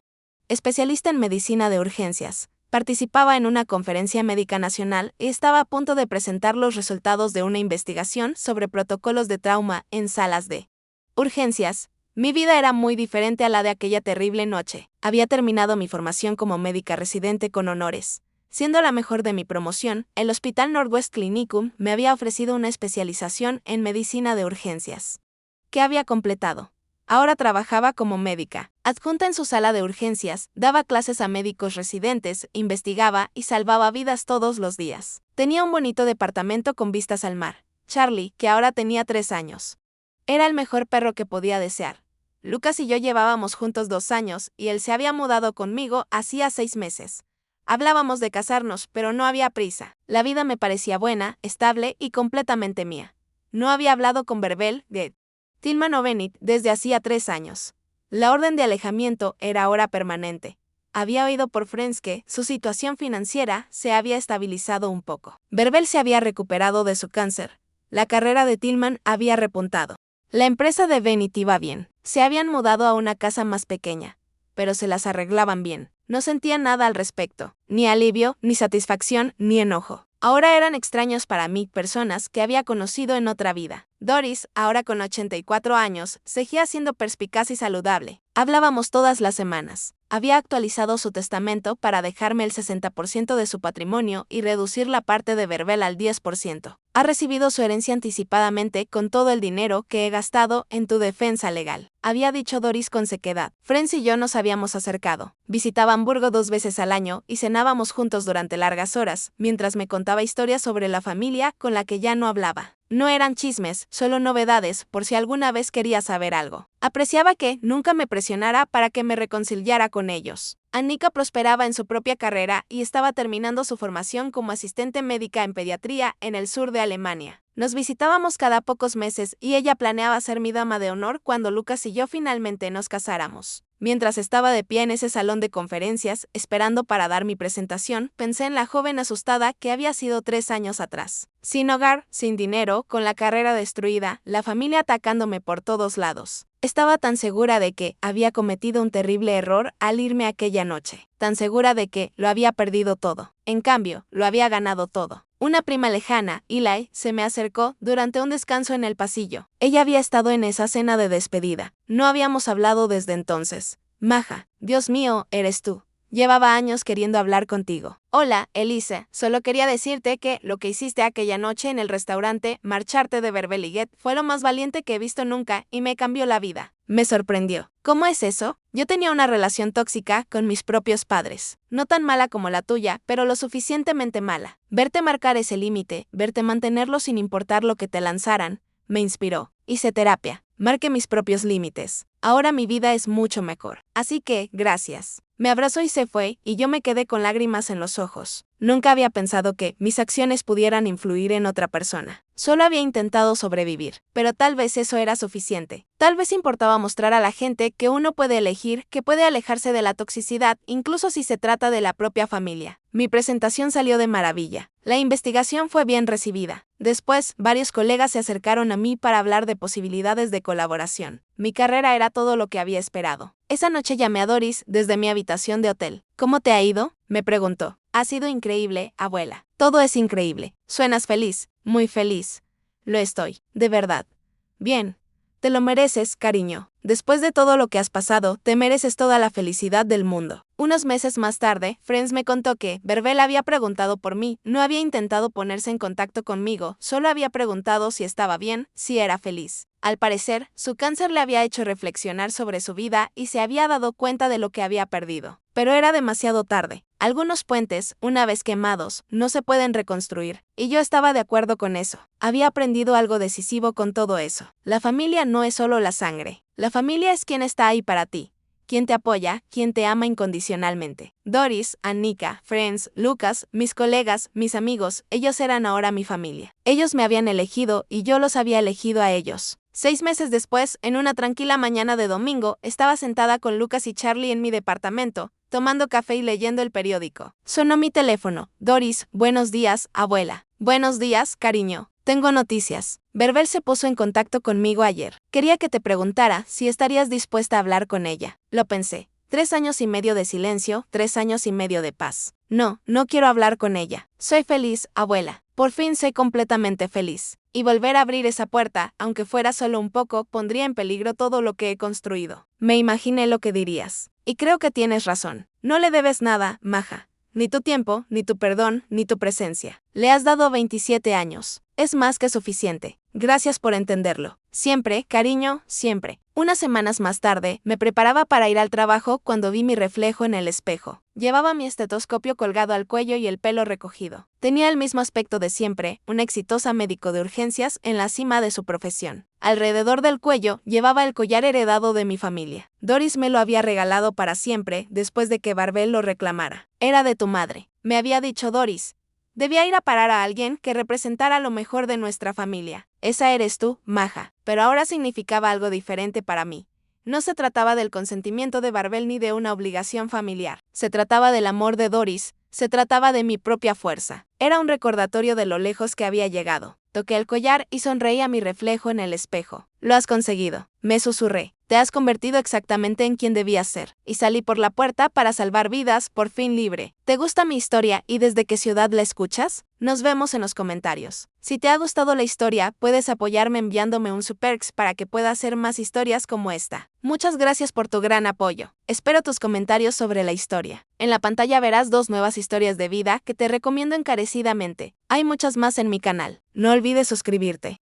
Especialista en medicina de urgencias. Participaba en una conferencia médica nacional y estaba a punto de presentar los resultados de una investigación sobre protocolos de trauma en salas de urgencias. Mi vida era muy diferente a la de aquella terrible noche. Había terminado mi formación como médica residente con honores. Siendo la mejor de mi promoción, el Hospital Northwest Clinicum me había ofrecido una especialización en medicina de urgencias. ¿Qué había completado? Ahora trabajaba como médica, adjunta en su sala de urgencias, daba clases a médicos residentes, investigaba y salvaba vidas todos los días. Tenía un bonito departamento con vistas al mar. Charlie, que ahora tenía 3 años. Era el mejor perro que podía desear. Lucas y yo llevábamos juntos 2 años y él se había mudado conmigo hacía 6 meses. Hablábamos de casarnos, pero no había prisa. La vida me parecía buena, estable y completamente mía. No había hablado con Verbel, de Tillman o Bennett desde hacía 3 años. La orden de alejamiento era ahora permanente. Había oído por Friends que su situación financiera se había estabilizado un poco. Verbel se había recuperado de su cáncer. La carrera de Tillman había repuntado. La empresa de Bennett iba bien. Se habían mudado a una casa más pequeña, pero se las arreglaban bien. No sentía nada al respecto, ni alivio, ni satisfacción, ni enojo. Ahora eran extraños para mí personas que había conocido en otra vida. Doris, ahora con 84 años, seguía siendo perspicaz y saludable. Hablábamos todas las semanas. Había actualizado su testamento para dejarme el 60% de su patrimonio y reducir la parte de Verbel al 10%. Ha recibido su herencia anticipadamente con todo el dinero que he gastado en tu defensa legal, había dicho Doris con sequedad. Friends y yo nos habíamos acercado. Visitaba Hamburgo 2 veces al año y cenábamos juntos durante largas horas, mientras me contaba historias sobre la familia con la que ya no hablaba. No eran chismes, solo novedades, por si alguna vez quería saber algo. Apreciaba que nunca me presionara para que me reconciliara con ellos. Annika prosperaba en su propia carrera y estaba terminando su formación como asistente médica en pediatría en el sur de Alemania. Nos visitábamos cada pocos meses y ella planeaba ser mi dama de honor cuando Lucas y yo finalmente nos casáramos. Mientras estaba de pie en ese salón de conferencias, esperando para dar mi presentación, pensé en la joven asustada que había sido 3 años atrás. Sin hogar, sin dinero, con la carrera destruida, la familia atacándome por todos lados. Estaba tan segura de que había cometido un terrible error al irme aquella noche. Tan segura de que lo había perdido todo. En cambio, lo había ganado todo. Una prima lejana, Eli, se me acercó durante un descanso en el pasillo. Ella había estado en esa cena de despedida. No habíamos hablado desde entonces. Maja, Dios mío, eres tú. Llevaba años queriendo hablar contigo. Hola, Elisa, solo quería decirte que lo que hiciste aquella noche en el restaurante, marcharte de Verbeliget, fue lo más valiente que he visto nunca y me cambió la vida. Me sorprendió. ¿Cómo es eso? Yo tenía una relación tóxica con mis propios padres. No tan mala como la tuya, pero lo suficientemente mala. Verte marcar ese límite, verte mantenerlo sin importar lo que te lanzaran, me inspiró. Hice terapia. Marqué mis propios límites. Ahora mi vida es mucho mejor. Así que, gracias. Me abrazó y se fue, y yo me quedé con lágrimas en los ojos. Nunca había pensado que mis acciones pudieran influir en otra persona. Solo había intentado sobrevivir, pero tal vez eso era suficiente. Tal vez importaba mostrar a la gente que uno puede elegir, que puede alejarse de la toxicidad, incluso si se trata de la propia familia. Mi presentación salió de maravilla. La investigación fue bien recibida. Después, varios colegas se acercaron a mí para hablar de posibilidades de colaboración. Mi carrera era todo lo que había esperado. Esa noche llamé a Doris desde mi habitación de hotel. ¿Cómo te ha ido?, me preguntó. Ha sido increíble, abuela. Todo es increíble. Suenas feliz, muy feliz. Lo estoy, de verdad. Bien. Te lo mereces, cariño. Después de todo lo que has pasado, te mereces toda la felicidad del mundo. Unos meses más tarde, Friends me contó que Verbel había preguntado por mí, no había intentado ponerse en contacto conmigo, solo había preguntado si estaba bien, si era feliz. Al parecer, su cáncer le había hecho reflexionar sobre su vida y se había dado cuenta de lo que había perdido. pero era demasiado tarde. Algunos puentes, una vez quemados, no se pueden reconstruir, y yo estaba de acuerdo con eso. Había aprendido algo decisivo con todo eso. La familia no es solo la sangre. La familia es quien está ahí para ti, quien te apoya, quien te ama incondicionalmente. Doris, Annika, Friends, Lucas, mis colegas, mis amigos, ellos eran ahora mi familia. Ellos me habían elegido y yo los había elegido a ellos. 6 meses después, en una tranquila mañana de domingo, estaba sentada con Lucas y Charlie en mi departamento, tomando café y leyendo el periódico. Sonó mi teléfono. Doris, buenos días, abuela. Buenos días, cariño. Tengo noticias. Verbel se puso en contacto conmigo ayer. Quería que te preguntara si estarías dispuesta a hablar con ella. Lo pensé. 3 años y medio de silencio, 3 años y medio de paz. No, no quiero hablar con ella. Soy feliz, abuela. Por fin soy completamente feliz. Y volver a abrir esa puerta, aunque fuera solo un poco, pondría en peligro todo lo que he construido. Me imaginé lo que dirías. Y creo que tienes razón. No le debes nada, Maja. Ni tu tiempo, ni tu perdón, ni tu presencia. Le has dado 27 años. Es más que suficiente. Gracias por entenderlo. Siempre, cariño, siempre. Unas semanas más tarde, me preparaba para ir al trabajo cuando vi mi reflejo en el espejo. Llevaba mi estetoscopio colgado al cuello y el pelo recogido. Tenía el mismo aspecto de siempre, una exitosa médico de urgencias en la cima de su profesión. Alrededor del cuello llevaba el collar heredado de mi familia. Doris me lo había regalado para siempre después de que Verbel lo reclamara. Era de tu madre, me había dicho Doris. Debía ir a parar a alguien que representara lo mejor de nuestra familia. Esa eres tú, Maja. Pero ahora significaba algo diferente para mí. No se trataba del consentimiento de Verbel ni de una obligación familiar. Se trataba del amor de Doris. Se trataba de mi propia fuerza. Era un recordatorio de lo lejos que había llegado. Toqué el collar y sonreí a mi reflejo en el espejo. Lo has conseguido, me susurré. Te has convertido exactamente en quien debías ser. Y salí por la puerta para salvar vidas, por fin libre. ¿Te gusta mi historia y desde qué ciudad la escuchas? Nos vemos en los comentarios. Si te ha gustado la historia, puedes apoyarme enviándome un superx para que pueda hacer más historias como esta. Muchas gracias por tu gran apoyo. Espero tus comentarios sobre la historia. En la pantalla verás 2 nuevas historias de vida que te recomiendo encarecidamente. Hay muchas más en mi canal. No olvides suscribirte.